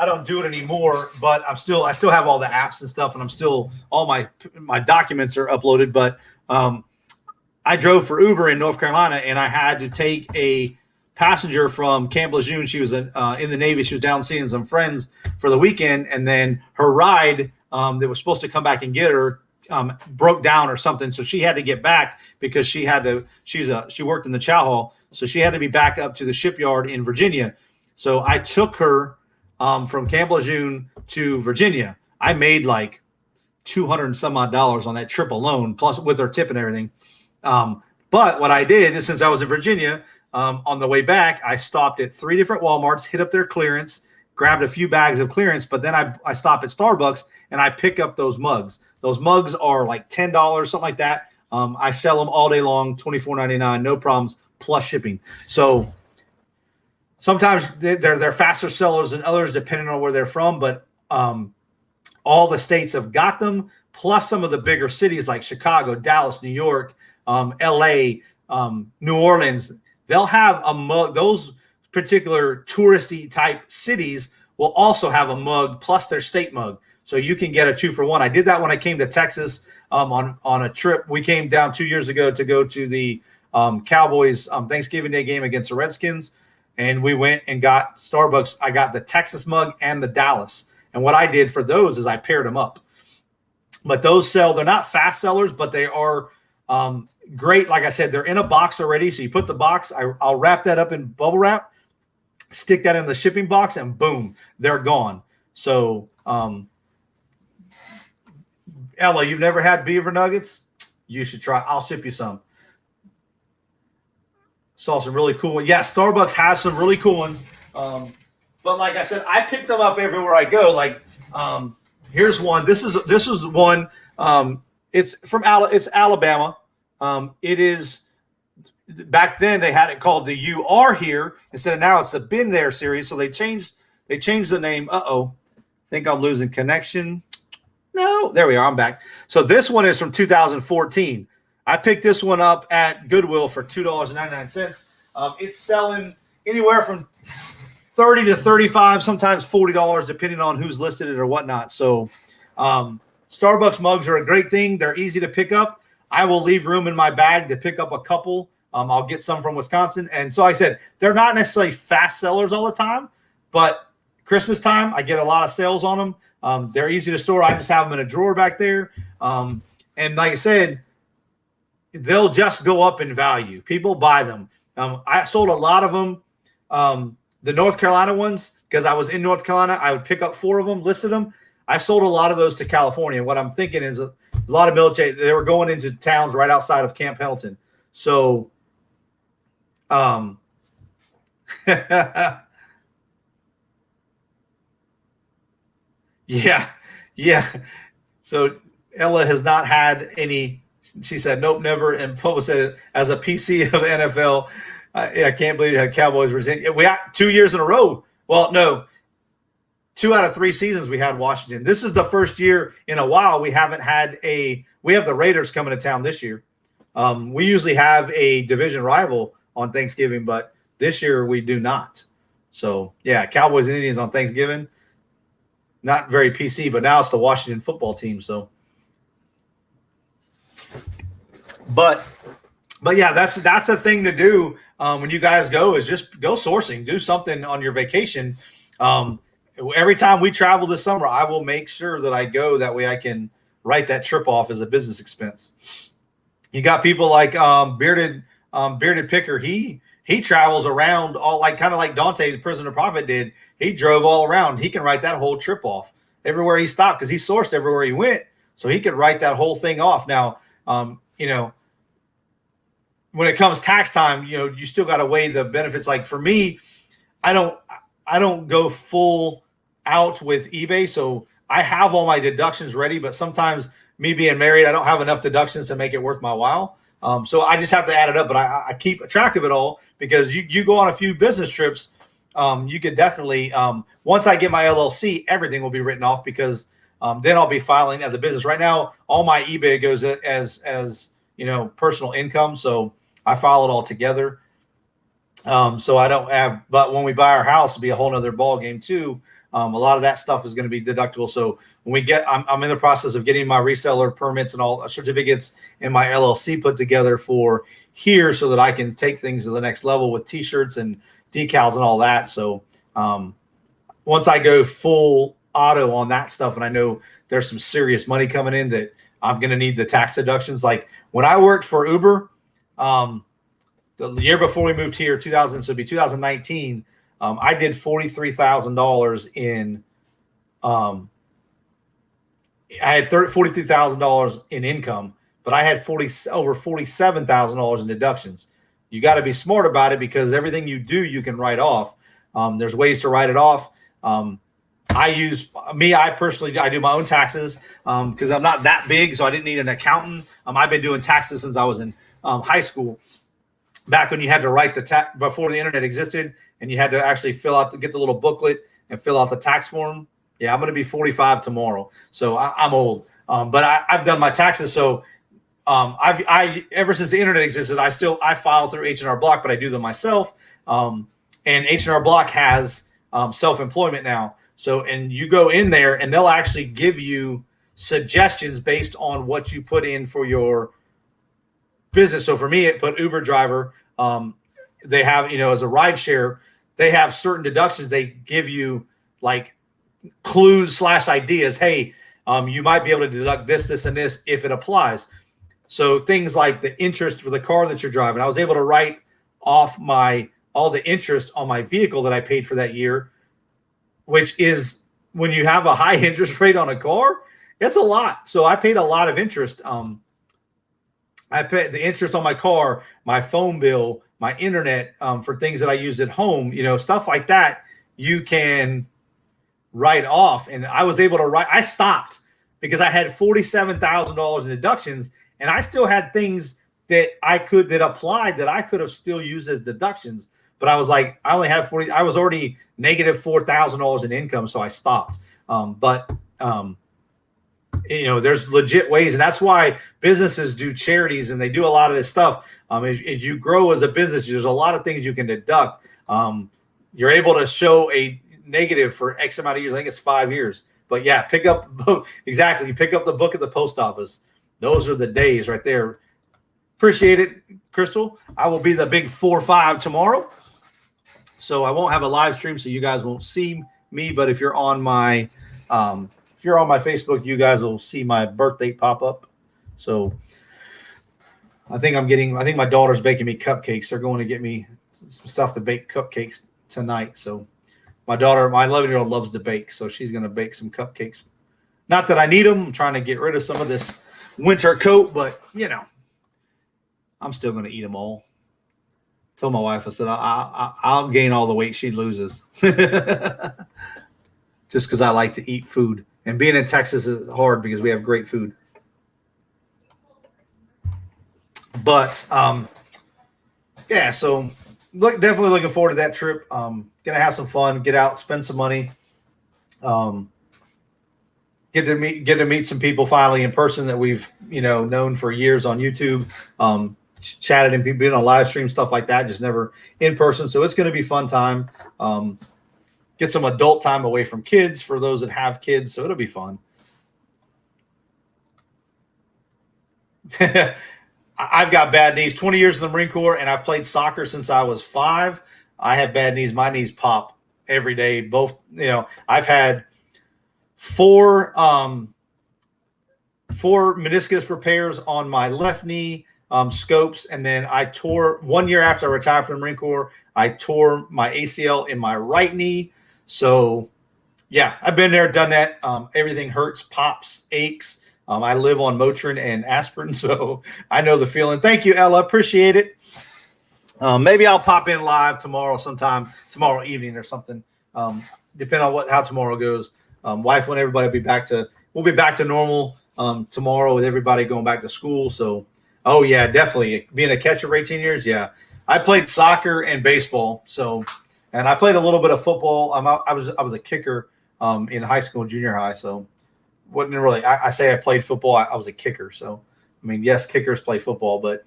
don't do it anymore, but I still have all the apps and stuff, and I'm still, all my documents are uploaded. But I drove for Uber in North Carolina, and I had to take a passenger from Camp Lejeune. She was in the Navy. She was down seeing some friends for the weekend, and then her ride that was supposed to come back and get her broke down or something, so she had to get back because she worked in the chow hall, so she had to be back up to the shipyard in Virginia. So I took her from Camp Lejeune to Virginia. I made like $200 and some odd on that trip alone, plus with her tip and everything. But what I did is, since I was in Virginia, on the way back, I stopped at 3 different Walmarts, hit up their clearance, grabbed a few bags of clearance, but then I stop at Starbucks and I pick up those mugs. Those mugs are like $10, something like that. I sell them all day long, $24.99, no problems, plus shipping. So sometimes they're faster sellers than others, depending on where they're from. But all the states have got them, plus some of the bigger cities like Chicago, Dallas, New York, L.A., New Orleans. They'll have a mug. Those particular touristy type cities will also have a mug plus their state mug. So you can get a 2-for-1. I did that when I came to Texas on a trip. We came down 2 years ago to go to the Cowboys Thanksgiving Day game against the Redskins. And we went and got Starbucks. I got the Texas mug and the Dallas. And what I did for those is I paired them up. But those sell. They're not fast sellers, but they are great. Like I said, they're in a box already. So you put the box. I'll wrap that up in bubble wrap, stick that in the shipping box, and boom, they're gone. So, Ella, you've never had beaver nuggets? You should try. I'll ship you some. Saw some really cool ones. Yeah, Starbucks has some really cool ones. But like I said, I pick them up everywhere I go. Like, here's one. This is one. It's Alabama. It is, back then they had it called the You Are Here instead of now it's the Been There series. So they changed the name. I think I'm losing connection. No, there we are. I'm back. So this one is from 2014. I picked this one up at Goodwill for $2.99. It's selling anywhere from $30 to $35, sometimes $40, depending on who's listed it or whatnot. So Starbucks mugs are a great thing. They're easy to pick up. I will leave room in my bag to pick up a couple. I'll get some from Wisconsin. And so I said, they're not necessarily fast sellers all the time, but Christmas time, I get a lot of sales on them. They're easy to store. I just have them in a drawer back there. And like I said, they'll just go up in value. People buy them. I sold a lot of them. The North Carolina ones, because I was in North Carolina, I would pick up 4 of them, listed them. I sold a lot of those to California. What I'm thinking is a lot of military, they were going into towns right outside of Camp Pendleton. So, yeah. So Ella has not had any. She said, nope, never. And Pope said, as a PC of NFL, I can't believe how Cowboys were. We had 2 years in a row. Well, no, 2 out of 3 seasons we had Washington. This is the first year in a while we haven't had we have the Raiders coming to town this year. We usually have a division rival on Thanksgiving, but this year we do not. So, yeah, Cowboys and Indians on Thanksgiving. Not very PC, but now it's the Washington football team. So, but yeah, that's a thing to do when you guys go, is just go sourcing, do something on your vacation. Every time we travel this summer, I will make sure that I go. That way I can write that trip off as a business expense. You got people like Bearded Picker. He travels around all, kind of like Dante, the Prisoner Prophet, did. He drove all around. He can write that whole trip off everywhere he stopped because he sourced everywhere he went. So he could write that whole thing off. Now, when it comes tax time, you still got to weigh the benefits. Like for me, I don't go full out with eBay. So I have all my deductions ready, but sometimes me being married, I don't have enough deductions to make it worth my while. So I just have to add it up, but I keep track of it all because you go on a few business trips. You could definitely, once I get my LLC, everything will be written off because then I'll be filing as a business. Right now, all my eBay goes as personal income. So I file it all together. So I don't have, but when we buy our house, it'll be a whole nother ball game too. A lot of that stuff is going to be deductible. So when we I'm in the process of getting my reseller permits and all certificates and my LLC put together for here so that I can take things to the next level with t-shirts and decals and all that. So once I go full auto on that stuff, and I know there's some serious money coming in that I'm going to need the tax deductions. Like when I worked for Uber, the year before we moved here, so it'd be 2019, I did $43,000 in, I had $43,000 in income, but I had over $47,000 in deductions. You got to be smart about it because everything you do, you can write off. There's ways to write it off. I personally do my own taxes because I'm not that big, so I didn't need an accountant. I've been doing taxes since I was in high school. Back when you had to write the tax before the internet existed, and you had to actually get the little booklet and fill out the tax form. Yeah, I'm going to be 45 tomorrow, so I'm old. But I've done my taxes. So I ever since the internet existed, I file through H&R Block, but I do them myself. And H&R Block has self-employment now. So, and you go in there, and they'll actually give you suggestions based on what you put in for your business. So for me, it put Uber driver. They have, as a ride share, they have certain deductions. They give you like clues / ideas. Hey, you might be able to deduct this, this, and this if it applies. So things like the interest for the car that you're driving, I was able to write off all the interest on my vehicle that I paid for that year, which is when you have a high interest rate on a car, it's a lot. So I paid a lot of interest. I paid the interest on my car, my phone bill, my internet, for things that I used at home, stuff like that. You can write off. And I was able to I stopped because I had $47,000 in deductions, and I still had things that applied that I could have still used as deductions. But I was like, I only have I was already negative $4,000 in income. So I stopped. But there's legit ways, and that's why businesses do charities and they do a lot of this stuff. As you grow as a business, there's a lot of things you can deduct. You're able to show a negative for X amount of years. I think it's 5 years. But yeah, pick up exactly. You pick up the book at the post office. Those are the days right there. Appreciate it, Crystal. I will be the big 4-5 tomorrow, so I won't have a live stream, so you guys won't see me. But if you're on my Facebook, you guys will see my birthday pop up. So I think my daughter's baking me cupcakes. They're going to get me some stuff to bake cupcakes tonight. So my 11-year-old loves to bake, so she's going to bake some cupcakes. Not that I need them. I'm trying to get rid of some of this winter coat, but I'm still going to eat them all. Told my wife, I said, I'll gain all the weight she loses. Just because I like to eat food. And being in Texas is hard because we have great food. But, yeah, so definitely looking forward to that trip. Going to have some fun, get out, spend some money. Get to meet some people finally in person that we've, known for years on YouTube. Chatted and been on live stream, stuff like that, just never in person. So it's going to be fun time. Get some adult time away from kids for those that have kids. So it'll be fun. I've got bad knees, 20 years in the Marine Corps, and I've played soccer since I was 5. I have bad knees. My knees pop every day. Both, I've had 4 meniscus repairs on my left knee, scopes, and then I tore 1 year after I retired from the Marine Corps. I tore my ACL in my right knee. So, yeah, I've been there, done that. Everything hurts, pops, aches. I live on Motrin and aspirin, so I know the feeling. Thank you, Ella. Appreciate it. Maybe I'll pop in live tomorrow evening or something, depending on how tomorrow goes. Wife and everybody we'll be back to normal tomorrow with everybody going back to school. So, oh yeah, definitely being a catcher for 18 years. Yeah, I played soccer and baseball. So, and I played a little bit of football. I was a kicker in high school and junior high. So, wasn't really. I say I played football. I was a kicker. So, I mean, yes, kickers play football, but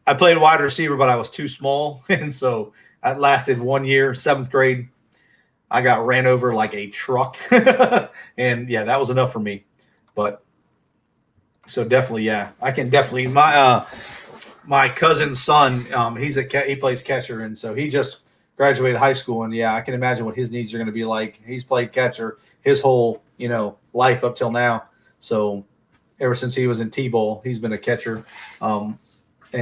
I played wide receiver, but I was too small, and so that lasted 1 year, 7th grade. I got ran over like a truck, and yeah, that was enough for me. But so definitely, yeah, I can definitely. My cousin's son, he plays catcher, and so he just graduated high school, and yeah, I can imagine what his needs are going to be like. He's played catcher his whole life up till now. So ever since he was in T-ball, he's been a catcher, and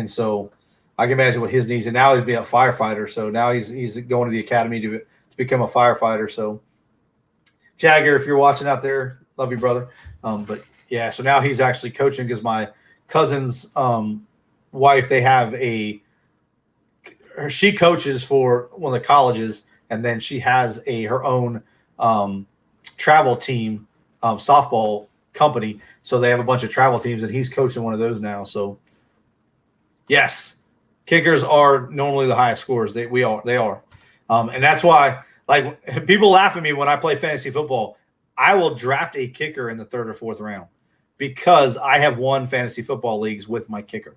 so I can imagine what his needs. And now he's being a firefighter, so now he's going to the academy to become a firefighter. So Jagger, if you're watching out there, love you, brother. But yeah, so now he's actually coaching because my cousin's wife, she coaches for one of the colleges, and then she has her own travel team, softball company. So they have a bunch of travel teams, and he's coaching one of those now. So yes, kickers are normally the highest scorers. They are. And that's why, like, people laugh at me when I play fantasy football. I will draft a kicker in the 3rd or 4th round because I have won fantasy football leagues with my kicker.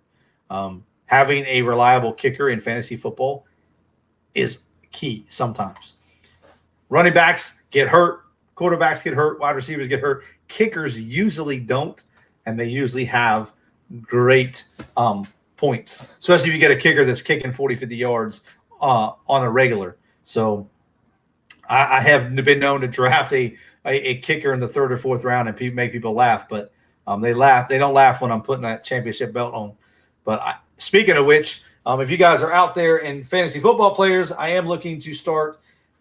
Having a reliable kicker in fantasy football is key sometimes. Running backs get hurt, quarterbacks get hurt, wide receivers get hurt. Kickers usually don't, and they usually have great points, especially if you get a kicker that's kicking 40, 50 yards on a regular. So I have been known to draft a kicker in the 3rd or 4th round and make people laugh, but they laugh. They don't laugh when I'm putting that championship belt on. But speaking of which, if you guys are out there and fantasy football players, I am looking to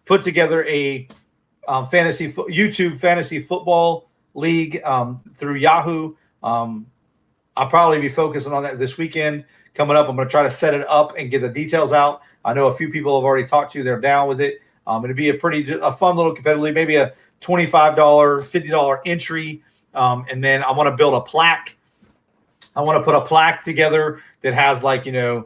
put together a YouTube fantasy football league through Yahoo. I'll probably be focusing on that this weekend coming up. I'm going to try to set it up and get the details out. I know a few people have already talked to. They're down with it. It'll be a fun little competitive league, maybe a $25, $50 entry. And then I want to build a plaque. I want to put a plaque together that has Jarhead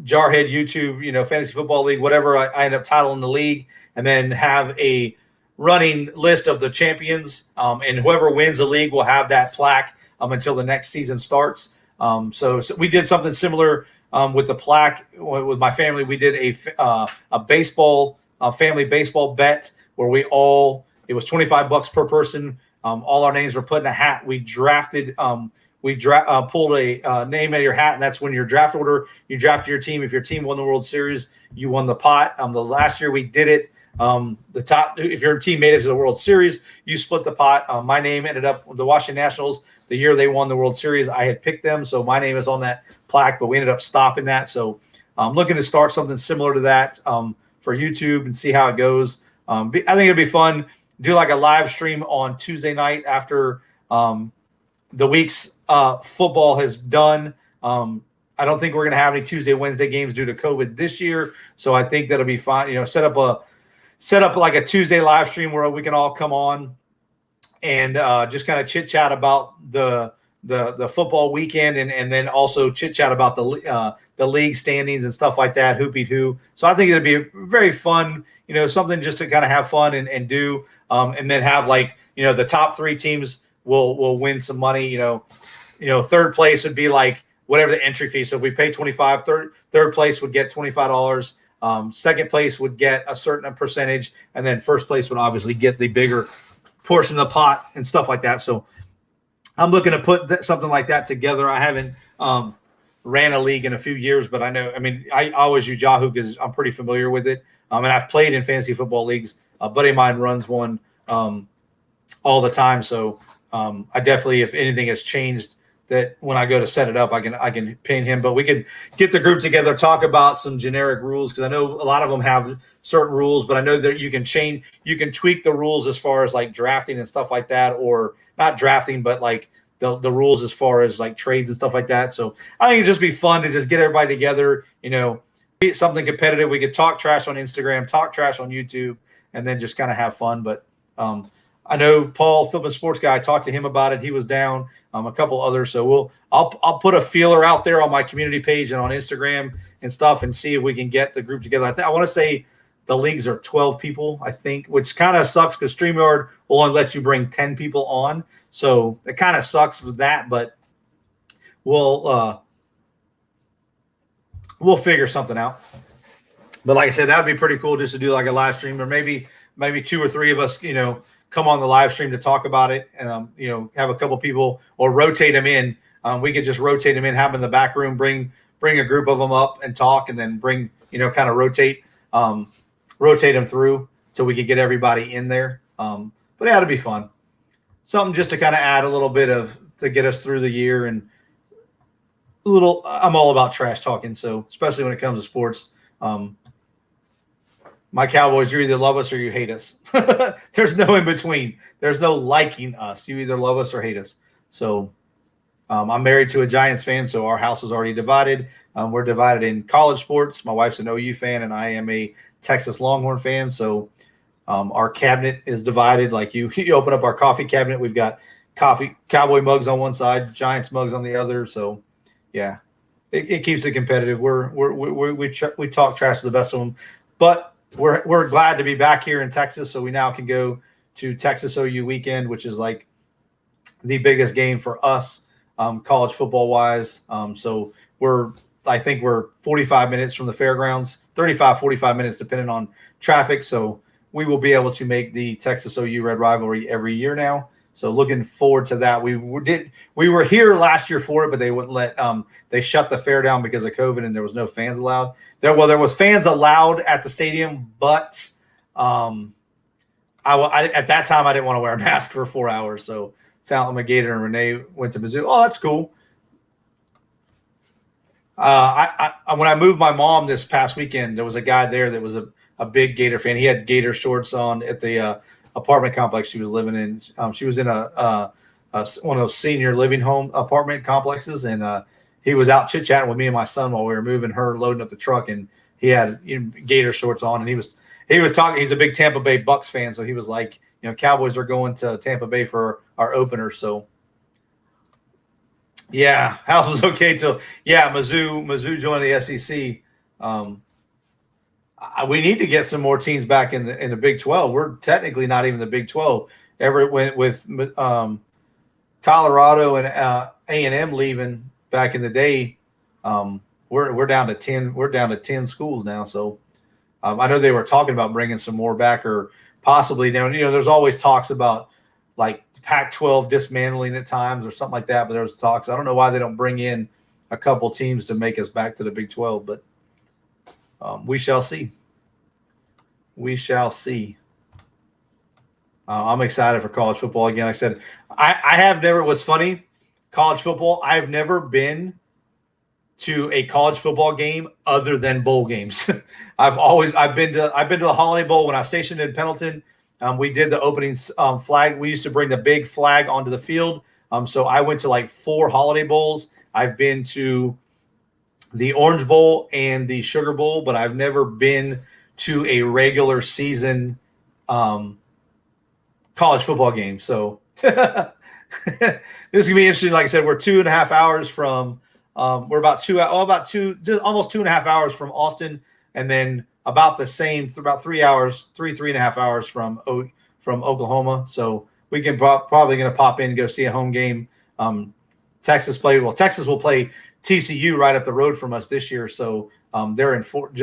YouTube, fantasy football league, whatever I end up titling the league, and then have a running list of the champions, and whoever wins the league will have that plaque until the next season starts. So we did something similar with the plaque with my family. We did a baseball family baseball bet where it was $25 per person. All our names were put in a hat. We drafted. Pulled a name out of your hat, and that's when your draft order. You drafted your team. If your team won the World Series, you won the pot. The last year we did it. If your team made it to the World Series, you split the pot. My name ended up with the Washington Nationals. The year they won the World Series, I had picked them, so my name is on that plaque, but we ended up stopping that. So I'm looking to start something similar to that for YouTube and see how it goes. I think it'd be fun. Do like a live stream on Tuesday night after the week's football has done. I don't think we're going to have any Tuesday, Wednesday games due to COVID this year, so I think that'll be fine. Set up like a Tuesday live stream where we can all come on and just kind of chit chat about the football weekend, and then also chit chat about the league standings and stuff like that, who beat who. So I think it'd be very fun, something just to kind of have fun and do, and then have the top 3 teams will win some money. Third place would be like whatever the entry fee. So if we pay $25, third place would get $25. Second place would get a certain percentage, and then first place would obviously get the bigger portion of the pot and stuff like that. So I'm looking to put something like that together. I haven't ran a league in a few years, but I always use Yahoo because I'm pretty familiar with it. And I've played in fantasy football leagues. A buddy of mine runs one all the time. So I definitely, if anything has changed, that when I go to set it up, I can pin him. But we could get the group together, talk about some generic rules, because I know a lot of them have certain rules, but I know that you can tweak the rules as far as like drafting and stuff like that, or not drafting, but like the rules as far as like trades and stuff like that. So I think it'd just be fun to just get everybody together, be something competitive. We could talk trash on Instagram, talk trash on YouTube, and then just kind of have fun. But I know Paul, Flippin' Sports Guy, I talked to him about it. He was down, a couple others. So I'll put a feeler out there on my community page and on Instagram and stuff, and see if we can get the group together. I want to say the leagues are 12 people, I think, which kind of sucks because StreamYard will only let you bring 10 people on. So it kind of sucks with that, but we'll figure something out. But like I said, that'd be pretty cool just to do like a live stream, or maybe 2 or 3 of us, come on the live stream to talk about it, and have a couple people, or rotate them in. We could just rotate them in, have them in the back room, bring a group of them up and talk, and then bring kind of rotate them through till we could get everybody in there. But yeah, it'd be fun. Something just to kind of add a little bit to get us through the year, and I'm all about trash talking. So especially when it comes to sports, my Cowboys, you either love us or you hate us. There's no in between. There's no liking us. You either love us or hate us. So I'm married to a Giants fan, so our house is already divided. We're divided in college sports. My wife's an OU fan, and I am a Texas Longhorn fan. So our cabinet is divided. Like you open up our coffee cabinet, we've got Cowboy mugs on one side, Giants mugs on the other. So yeah, it keeps it competitive. We talk trash to the best of them, but we're glad to be back here in Texas, so we now can go to Texas OU weekend, which is like the biggest game for us, college football wise. So I think we're 45 minutes from the fairgrounds, 45 minutes depending on traffic. So we will be able to make the Texas OU Red Rivalry every year now. So looking forward to that. We were here last year for it, but they wouldn't let they shut the fair down because of COVID, and there was no fans allowed. There was fans allowed at the stadium, but at that time I didn't want to wear a mask for 4 hours. So Sal McGator and Renee went to Mizzou. Oh, that's cool. When I moved my mom this past weekend, there was a guy there that was a big Gator fan. He had Gator shorts on at the apartment complex she was living in. She was in one of those senior living home apartment complexes, and he was out chit chatting with me and my son while we were moving her, loading up the truck, and he had Gator shorts on, and he was talking. He's a big Tampa Bay Bucks fan, so he was like, Cowboys are going to Tampa Bay for our opener. So yeah, house was okay till Mizzou joined the SEC. we need to get some more teams back in the Big 12. We're technically not even the Big 12. Ever went with Colorado and A&M leaving back in the day. We're down to 10. We're down to 10 schools now. So I know they were talking about bringing some more back, or possibly now. There's always talks about like Pac-12 dismantling at times or something like that. But there's talks. I don't know why they don't bring in a couple teams to make us back to the Big 12, but we shall see. We shall see. I'm excited for college football again. Like I said, I have never. What's funny, college football. I've never been to a college football game other than bowl games. I've been to the Holiday Bowl when I was stationed in Pendleton. We did the opening flag. We used to bring the big flag onto the field. So I went to like 4 Holiday Bowls. I've been to the Orange Bowl and the Sugar Bowl, but I've never been to a regular season college football game. So this is gonna be interesting. Like I said, we're 2.5 hours from we're about almost 2.5 hours from Austin, and then about the same, about 3.5 hours from Oklahoma. So we can probably going to pop in and go see a home game. Texas will play TCU right up the road from us this year. So they're in Fort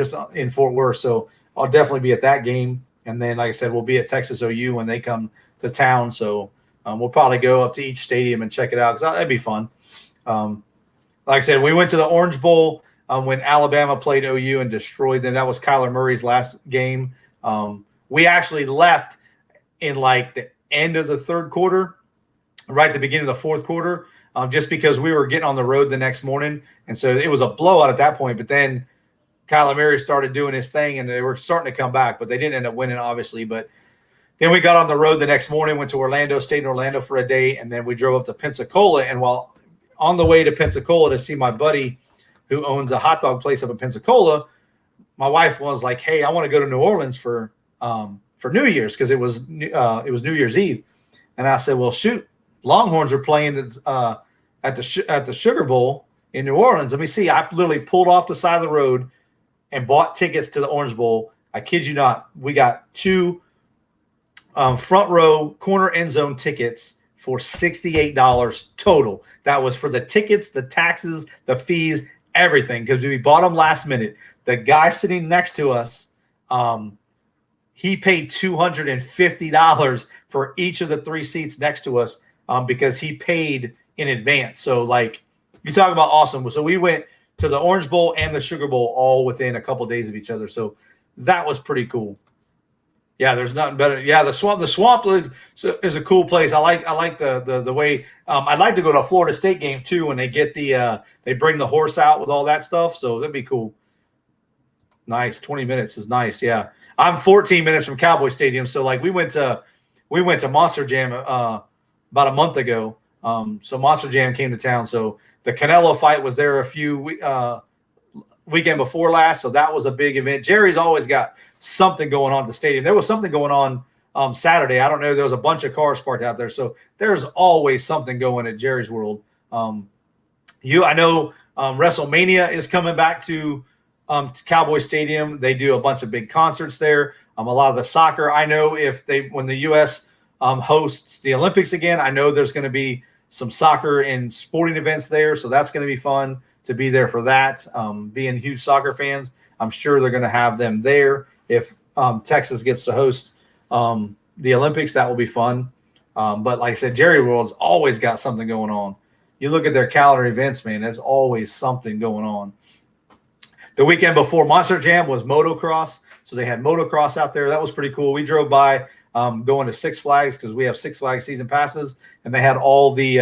Worth. So I'll definitely be at that game. And then, like I said, we'll be at Texas OU when they come to town. So we'll probably go up to each stadium and check it out, because that'd be fun. Like I said, we went to the Orange Bowl when Alabama played OU and destroyed them. That was Kyler Murray's last game. We actually left in like the end of the third quarter, right at the beginning of the fourth quarter, just because we were getting on the road the next morning. And so it was a blowout at that point. But then Kyler Murray started doing his thing, and they were starting to come back, but they didn't end up winning, obviously. But then we got on the road the next morning, went to Orlando, stayed in Orlando for a day, and then we drove up to Pensacola. And while on the way to Pensacola to see my buddy who owns a hot dog place up in Pensacola, my wife was like, "Hey, I want to go to New Orleans for New Year's," because it was New Year's Eve. And I said, "Well, shoot, Longhorns are playing at the Sugar Bowl in New Orleans. Let me see." I literally pulled off the side of the road and bought tickets to the Orange Bowl. I kid you not, we got 2 front row corner end zone tickets for $68 total. That was for the tickets, the taxes, the fees, everything, because we bought them last minute. The guy sitting next to us, he paid $250 for each of the 3 seats next to us because he paid in advance. So, like, you talk about awesome. So we went to the Orange Bowl and the Sugar Bowl all within a couple of days of each other. So that was pretty cool. Yeah, there's nothing better. Yeah, the swamp is a cool place. I like the way. I'd like to go to a Florida State game too when they get they bring the horse out with all that stuff. So that'd be cool. Nice. 20 minutes is nice. Yeah, I'm 14 minutes from Cowboy Stadium. So like we went to Monster Jam about a month ago. So Monster Jam came to town. So the Canelo fight was there a few weekend before last. So that was a big event. Jerry's always got something going on at the stadium. There was something going on Saturday. I don't know. There was a bunch of cars parked out there. So there's always something going at Jerry's World. I know WrestleMania is coming back to Cowboy Stadium. They do a bunch of big concerts there. A lot of the soccer. I know when the U.S. Hosts the Olympics again, I know there's going to be some soccer and sporting events there. So that's going to be fun to be there for that. Being huge soccer fans, I'm sure they're going to have them there. If Texas gets to host the Olympics, that will be fun. But like I said, Jerry World's always got something going on. You look at their calendar events, man, there's always something going on. The weekend before Monster Jam was motocross. So they had motocross out there. That was pretty cool. We drove by going to Six Flags because we have Six Flags season passes, and they had all the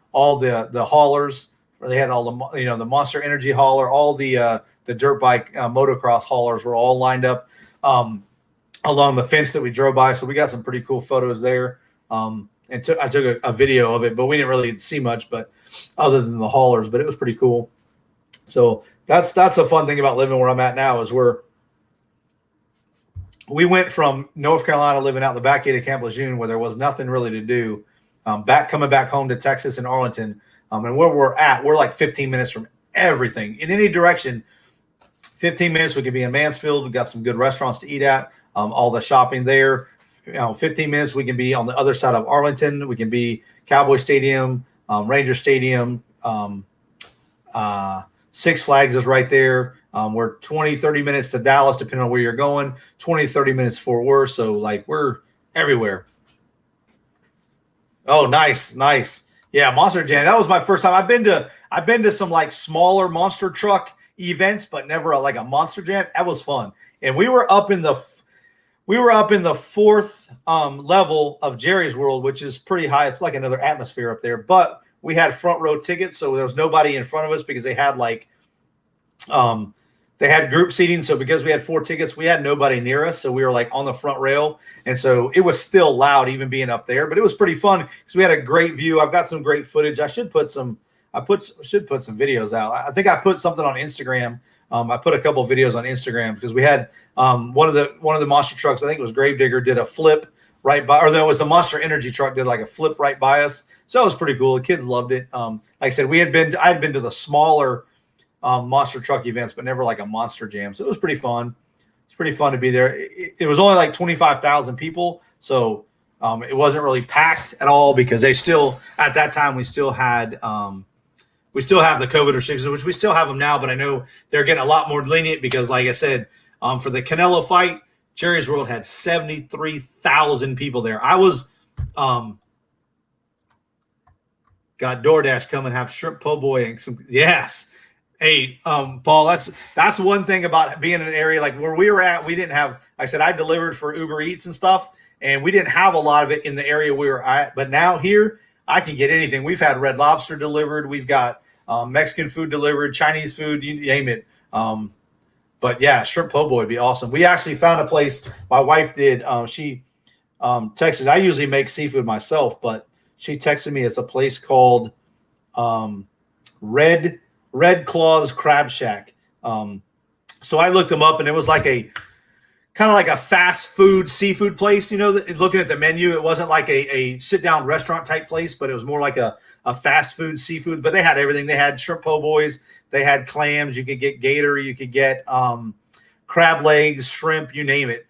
haulers. They had all the the Monster Energy hauler, all the dirt bike motocross haulers were all lined up along the fence that we drove by. So we got some pretty cool photos there. And I took a video of it, but we didn't really see much, but other than the haulers, but it was pretty cool. So that's a fun thing about living where I'm at now is we went from North Carolina, living out the back gate of Camp Lejeune, where there was nothing really to do, coming back home to Texas and Arlington. And where we're at, we're like 15 minutes from everything in any direction, 15 minutes, we can be in Mansfield. We've got some good restaurants to eat at, all the shopping there. 15 minutes, we can be on the other side of Arlington. We can be Cowboy Stadium, Ranger Stadium, Six Flags is right there. We're 20, 30 minutes to Dallas, depending on where you're going, 20, 30 minutes Fort Worth. So like we're everywhere. Oh, nice. Yeah, Monster Jam. That was my first time. I've been to some like smaller monster truck events, but never like a Monster Jam. That was fun. And we were up in the fourth level of Jerry's World, which is pretty high. It's like another atmosphere up there. But we had front row tickets, so there was nobody in front of us because they had like they had group seating. So because we had 4 tickets, we had nobody near us. So we were like on the front rail. And so it was still loud even being up there, but it was pretty fun because we had a great view. I've got some great footage. I should put some videos out. I think I put something on Instagram. I put a couple of videos on Instagram because we had one of the monster trucks, I think it was Gravedigger, did a flip right by, or there was the Monster Energy truck did like a flip right by us. So it was pretty cool. The kids loved it. Like I said, I had been to the smaller monster truck events, but never like a Monster Jam. So it was pretty fun. It's pretty fun to be there. It was only like 25,000 people. So it wasn't really packed at all because they still, at that time, we still have the COVID restrictions, which we still have them now, but I know they're getting a lot more lenient because, like I said, for the Canelo fight, Jerry's World had 73,000 people there. I was got DoorDash come and have shrimp po' boy and some. Yes. Hey, Paul, that's one thing about being in an area like where we were at. We didn't have, I said, I delivered for Uber Eats and stuff, and we didn't have a lot of it in the area we were at. But now here, I can get anything. We've had Red Lobster delivered. We've got Mexican food delivered, Chinese food, you name it. But yeah, shrimp po' boy would be awesome. We actually found a place. My wife did. She texted. I usually make seafood myself, but she texted me. It's a place called Red Claws Crab Shack. So I looked them up, and it was like a kind of like a fast food seafood place. You know, looking at the menu, it wasn't like a sit down restaurant type place, but it was more like a fast food seafood. But they had everything. They had shrimp po' boys. They had clams. You could get gator. You could get crab legs, shrimp, you name it.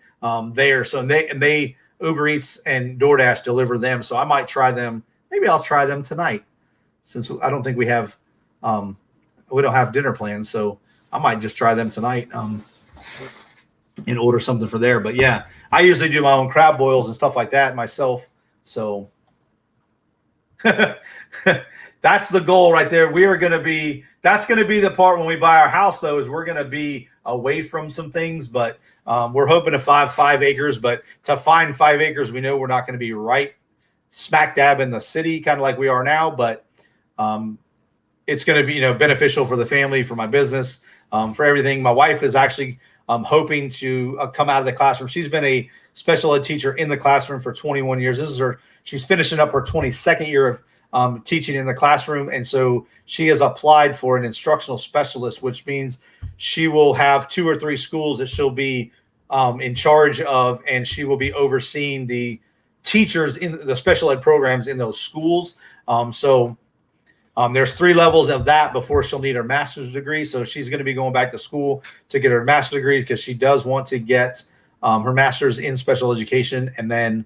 There. So they Uber Eats and DoorDash deliver them. So I might try them. Maybe I'll try them tonight, since I don't think we don't have dinner plans. So I might just try them tonight and order something for there. But yeah, I usually do my own crab boils and stuff like that myself. So that's the goal right there. That's going to be the part when we buy our house, though, is we're going to be away from some things, but we're hoping to find 5 acres. But to find 5 acres, we know we're not going to be right smack dab in the city, kind of like we are now. But it's going to be, beneficial for the family, for my business, for everything. My wife is actually hoping to come out of the classroom. She's been a special ed teacher in the classroom for 21 years. She's finishing up her 22nd year of teaching in the classroom. And so she has applied for an instructional specialist, which means she will have 2 or 3 schools that she'll be in charge of, and she will be overseeing the teachers in the special ed programs in those schools. There's 3 levels of that before she'll need her master's degree. So she's going to be going back to school to get her master's degree because she does want to get her master's in special education, and then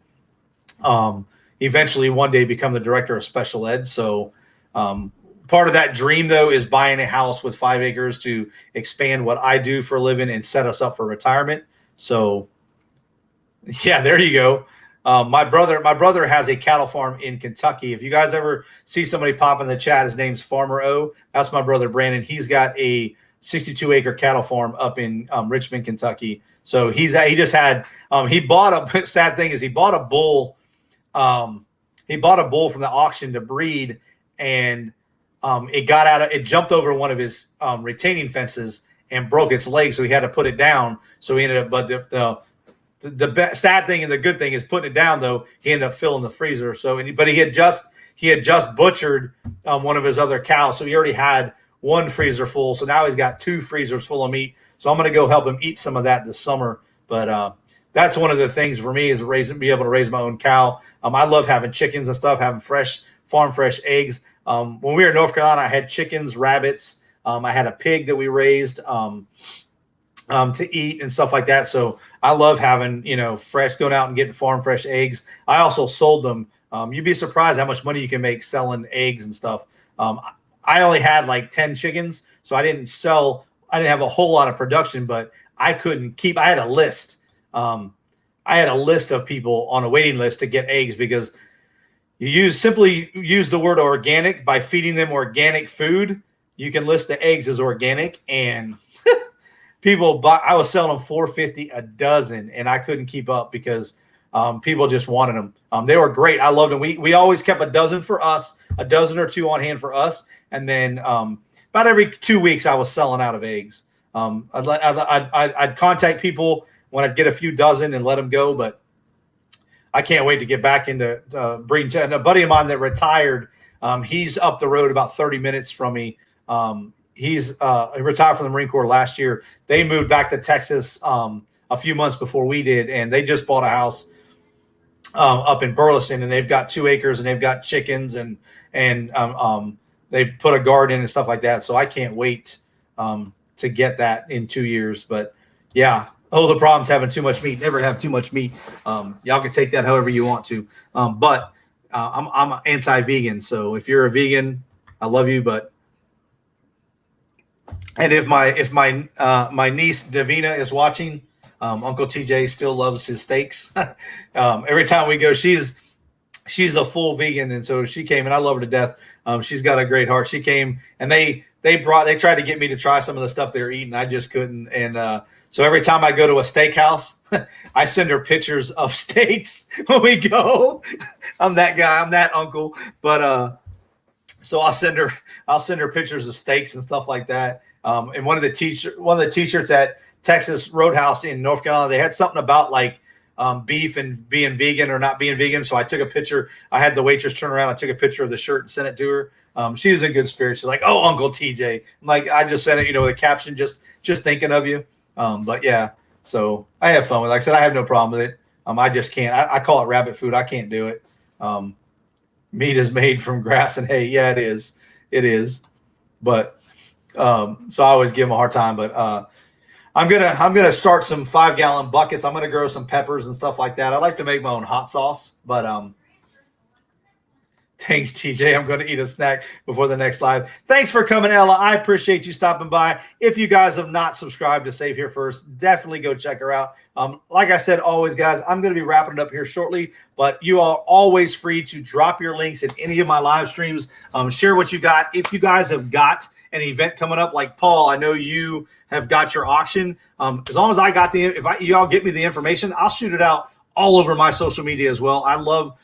eventually one day become the director of special ed. So part of that dream, though, is buying a house with 5 acres to expand what I do for a living and set us up for retirement. So yeah, there you go. My brother has a cattle farm in Kentucky. If you guys ever see somebody pop in the chat, his name's Farmer O. That's my brother Brandon. He's got a 62-acre cattle farm up in Richmond, Kentucky. So he bought a sad thing is he bought a bull. He bought a bull from the auction to breed, and it jumped over one of his retaining fences and broke its leg. So he had to put it down. So he ended up, but the sad thing and the good thing is putting it down, though, he ended up filling the freezer. So, but he had just butchered one of his other cows. So he already had 1 freezer full. So now he's got 2 freezers full of meat. So I'm going to go help him eat some of that this summer. But that's one of the things for me is be able to raise my own cow. I love having chickens and stuff, having farm fresh eggs. When we were in North Carolina, I had chickens, rabbits. I had a pig that we raised. to eat and stuff like that. So I love having, fresh, going out and getting farm fresh eggs. I also sold them. You'd be surprised how much money you can make selling eggs and stuff. I only had like 10 chickens, so I didn't have a whole lot of production, but I couldn't keep, I had a list. I had a list of people on a waiting list to get eggs because simply use the word organic. By feeding them organic food, you can list the eggs as organic, and I was selling them $4.50 a dozen, and I couldn't keep up because people just wanted them. They were great. I loved them. We always kept a dozen for us, a dozen or two on hand for us. And then about every 2 weeks, I was selling out of eggs. I'd contact people when I'd get a few dozen and let them go. But I can't wait to get back into breeding. And a buddy of mine that retired, he's up the road about 30 minutes from me. He retired from the Marine Corps last year. They moved back to Texas a few months before we did, and they just bought a house up in Burleson, and they've got 2 acres, and they've got chickens, and they put a garden and stuff like that. So I can't wait to get that in 2 years. But yeah, the problem's having too much meat. Never have too much meat. Y'all can take that however you want to. But I'm anti-vegan, so if you're a vegan, I love you, but. And if my niece Davina is watching, Uncle TJ still loves his steaks. Every time we go, she's a full vegan, and so she came, and I love her to death. She's got a great heart. She came, and they tried to get me to try some of the stuff they were eating. I just couldn't. And so every time I go to a steakhouse, I send her pictures of steaks when we go. I'm that guy. I'm that uncle. But so I'll send her pictures of steaks and stuff like that. And one of the t-shirts at Texas Roadhouse in North Carolina, they had something about like beef and being vegan or not being vegan. So I took a picture. I had the waitress turn around. I took a picture of the shirt and sent it to her. She was in good spirits. She's like, "Oh, Uncle TJ." I'm like, I just sent it, with a caption, just thinking of you. But yeah, so I have fun with it. Like I said, I have no problem with it. I just can't. I call it rabbit food. I can't do it. Meat is made from grass and hay. Yeah, it is. It is. But so I always give them a hard time. But I'm gonna start some 5-gallon buckets. I'm gonna grow some peppers and stuff like that. I like to make my own hot sauce. But thanks, TJ. I'm going to eat a snack before the next live. Thanks for coming, Ella. I appreciate you stopping by. If you guys have not subscribed to Save Here First, definitely go check her out. Like I said, always, guys, I'm going to be wrapping it up here shortly, but you are always free to drop your links in any of my live streams. Share what you got. If you guys have got an event coming up, like Paul, I know you have got your auction. As long as I got y'all get me the information, I'll shoot it out all over my social media as well. I love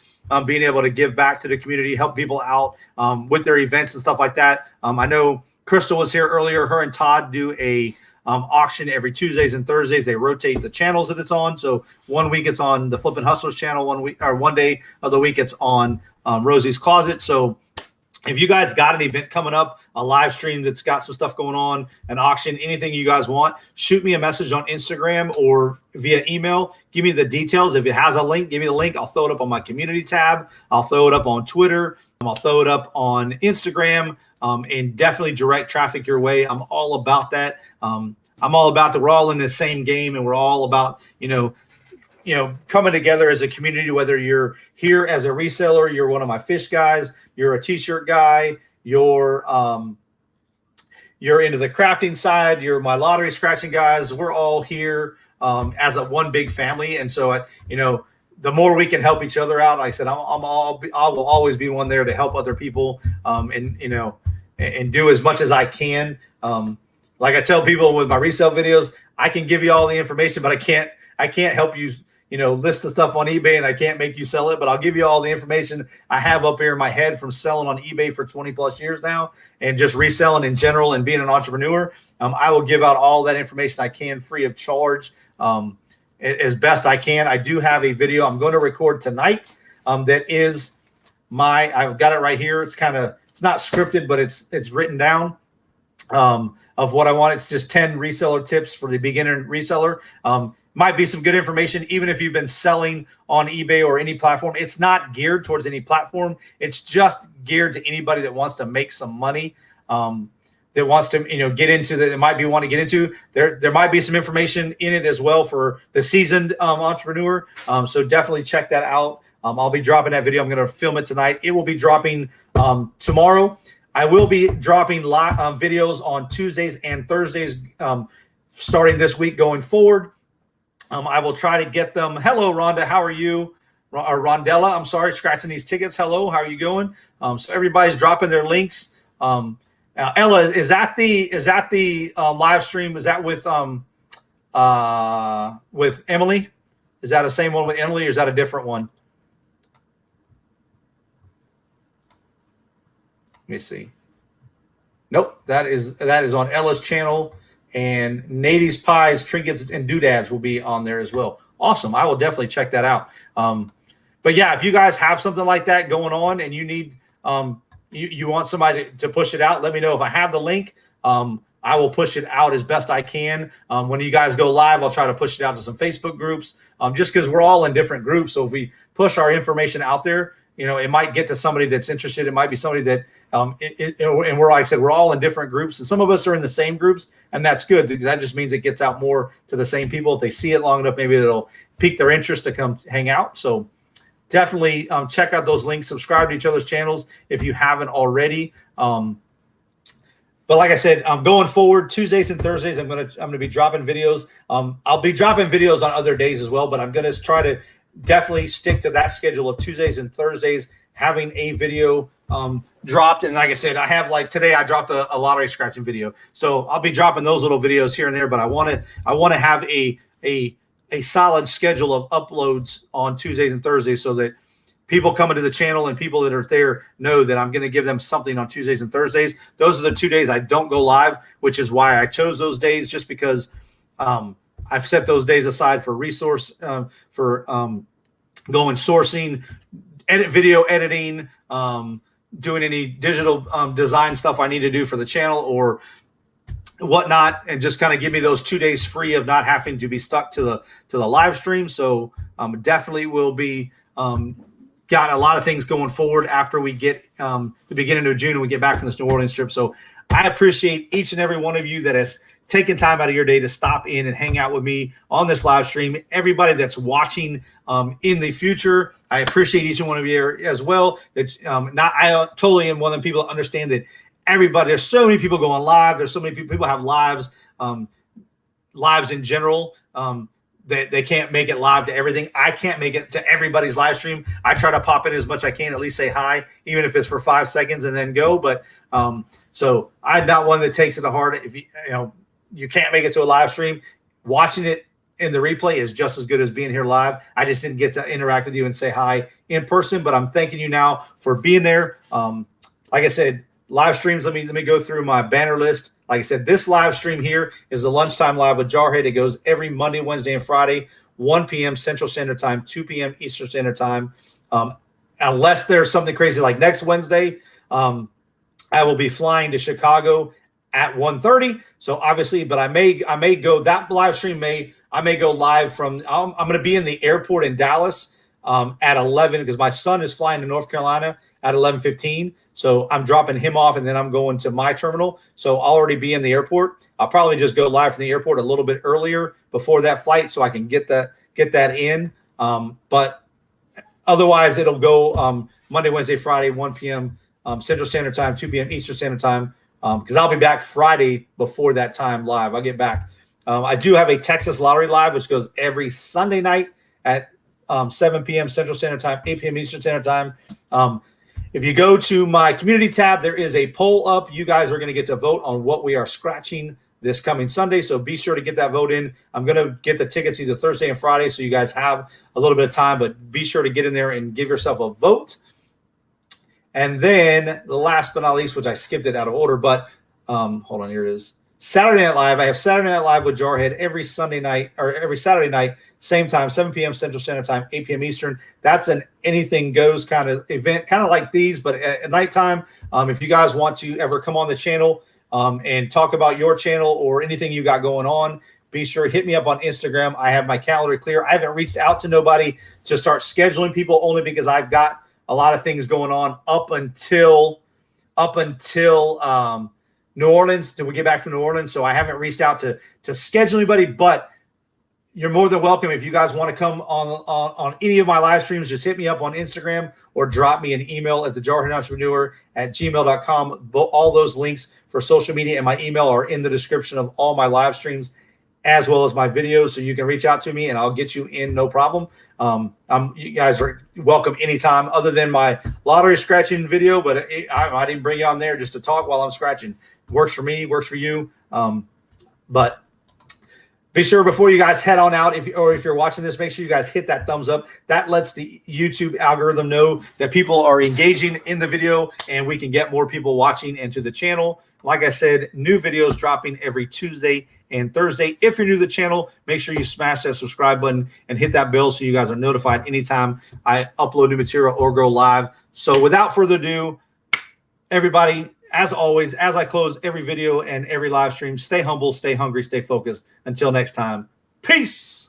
being able to give back to the community, help people out with their events and stuff like that. I know Crystal was here earlier. Her and Todd do a auction every Tuesdays and Thursdays. They rotate the channels that it's on. So 1 week it's on the Flippin' Hustlers channel. 1 day of the week it's on Rosie's Closet. So if you guys got an event coming up, a live stream that's got some stuff going on, an auction, anything you guys want, shoot me a message on Instagram or via email. Give me the details. If it has a link, give me the link. I'll throw it up on my community tab. I'll throw it up on Twitter. I'll throw it up on Instagram, and definitely direct traffic your way. I'm all about that. I'm all about that. We're all in the same game, and we're all about, coming together as a community, whether you're here as a reseller, you're one of my fish guys, you're a t-shirt guy, you're into the crafting side, you're my lottery scratching guys. We're all here as a one big family. And so, the more we can help each other out, like I said, I will always be one there to help other people and do as much as I can. Like I tell people with my resale videos, I can give you all the information, but I can't help you, list the stuff on eBay, and I can't make you sell it, but I'll give you all the information I have up here in my head from selling on eBay for 20 plus years now and just reselling in general and being an entrepreneur. I will give out all that information I can free of charge as best I can. I do have a video I'm going to record tonight that is I've got it right here. It's not scripted, but it's written down of what I want. It's just 10 reseller tips for the beginner reseller. Might be some good information, even if you've been selling on eBay or any platform. It's not geared towards any platform. It's just geared to anybody that wants to make some money. that wants to, get into that might be want to get into. There might be some information in it as well for the seasoned entrepreneur. So definitely check that out. I'll be dropping that video. I'm going to film it tonight. It will be dropping tomorrow. I will be dropping live videos on Tuesdays and Thursdays starting this week going forward. I will try to get them. Hello, Rhonda. How are you? Or Rondella, I'm sorry, scratching these tickets. Hello, how are you going? So everybody's dropping their links. Ella, is that the live stream? Is that with Emily? Is that the same one with Emily, or is that a different one? Let me see. Nope, that is on Ella's channel, and Natie's Pies, Trinkets, and Doodads will be on there as well. Awesome. I will definitely check that out. But yeah, if you guys have something like that going on and you need you want somebody to push it out, let me know. If I have the link, I will push it out as best I can. When you guys go live, I'll try to push it out to some Facebook groups, just because we're all in different groups. So if we push our information out there, it might get to somebody that's interested. It might be somebody that, and we're, like I said, we're all in different groups, and some of us are in the same groups, and that's good. That just means it gets out more to the same people. If they see it long enough, maybe it'll pique their interest to come hang out. So definitely check out those links. Subscribe to each other's channels if you haven't already. But like I said, going forward, Tuesdays and Thursdays, I'm gonna be dropping videos. I'll be dropping videos on other days as well, but I'm gonna try to definitely stick to that schedule of Tuesdays and Thursdays, having a video dropped. And like I said, I have, like today, I dropped a lottery scratching video, so I'll be dropping those little videos here and there. But I want to have a solid schedule of uploads on Tuesdays and Thursdays, so that people coming to the channel and people that are there know that I'm going to give them something on Tuesdays and Thursdays. Those are the 2 days I don't go live, which is why I chose those days, just because I've set those days aside for resource, for going sourcing, video editing, doing any digital design stuff I need to do for the channel or whatnot, and just kind of give me those 2 days free of not having to be stuck to the live stream. So definitely will be got a lot of things going forward after we get the beginning of June and we get back from this New Orleans trip. So I appreciate each and every one of you that has taken time out of your day to stop in and hang out with me on this live stream. Everybody that's watching in the future, I appreciate each and one of you as well. That I totally am one of the people that understand that there's so many people going live. There's so many people have lives, lives in general. They can't make it live to everything. I can't make it to everybody's live stream. I try to pop in as much as I can, at least say hi, even if it's for 5 seconds and then go. But so I'm not one that takes it to heart. If you can't make it to a live stream, watching it in the replay is just as good as being here live. I just didn't get to interact with you and say hi in person, but I'm thanking you now for being there. Like I said, live streams, let me go through my banner list. Like I said, this live stream here is the Lunchtime Live with Jarhead. It goes every Monday, Wednesday, and Friday, 1 p.m. Central Standard Time, 2 p.m. Eastern Standard Time. Unless there's something crazy like next Wednesday, I will be flying to Chicago at 1:30. So obviously, but I may go, that live stream I may go live from, I'm going to be in the airport in Dallas at 11, because my son is flying to North Carolina at 11:15. So I'm dropping him off, and then I'm going to my terminal. So I'll already be in the airport. I'll probably just go live from the airport a little bit earlier before that flight, so I can get that in. But otherwise, it'll go Monday, Wednesday, Friday, 1 p.m. Central Standard Time, 2 p.m. Eastern Standard Time, because I'll be back Friday before that time live. I'll get back. I do have a Texas Lottery Live, which goes every Sunday night at 7 p.m. Central Standard Time, 8 p.m. Eastern Standard Time. If you go to my community tab, there is a poll up. You guys are going to get to vote on what we are scratching this coming Sunday. So be sure to get that vote in. I'm going to get the tickets either Thursday and Friday, so you guys have a little bit of time, but be sure to get in there and give yourself a vote. And then the last but not least, which I skipped it out of order, but hold on, here it is. Saturday Night Live. I have Saturday Night Live with Jarhead every Sunday night, or every Saturday night, same time, 7 p.m. Central Standard Time, 8 p.m. Eastern. That's an anything goes kind of event, kind of like these, but at nighttime. If you guys want to ever come on the channel and talk about your channel or anything you got going on, be sure to hit me up on Instagram. I have my calendar clear. I haven't reached out to nobody to start scheduling people, only because I've got a lot of things going on up until New Orleans. Did we get back from New Orleans? So I haven't reached out to schedule anybody, but you're more than welcome. If you guys want to come on any of my live streams, just hit me up on Instagram or drop me an email at the Jarhead Entrepreneur at gmail.com. All those links for social media and my email are in the description of all my live streams, as well as my videos. So you can reach out to me and I'll get you in, no problem. You guys are welcome anytime, other than my lottery scratching video, but I didn't bring you on there just to talk while I'm scratching. Works for me, works for you. But be sure before you guys head on out, if you're watching this, make sure you guys hit that thumbs up. That lets the YouTube algorithm know that people are engaging in the video and we can get more people watching into the channel. Like I said, new videos dropping every Tuesday and Thursday. If you're new to the channel, make sure you smash that subscribe button and hit that bell so you guys are notified anytime I upload new material or go live. So without further ado, everybody, as always, as I close every video and every live stream, stay humble, stay hungry, stay focused. Until next time, peace.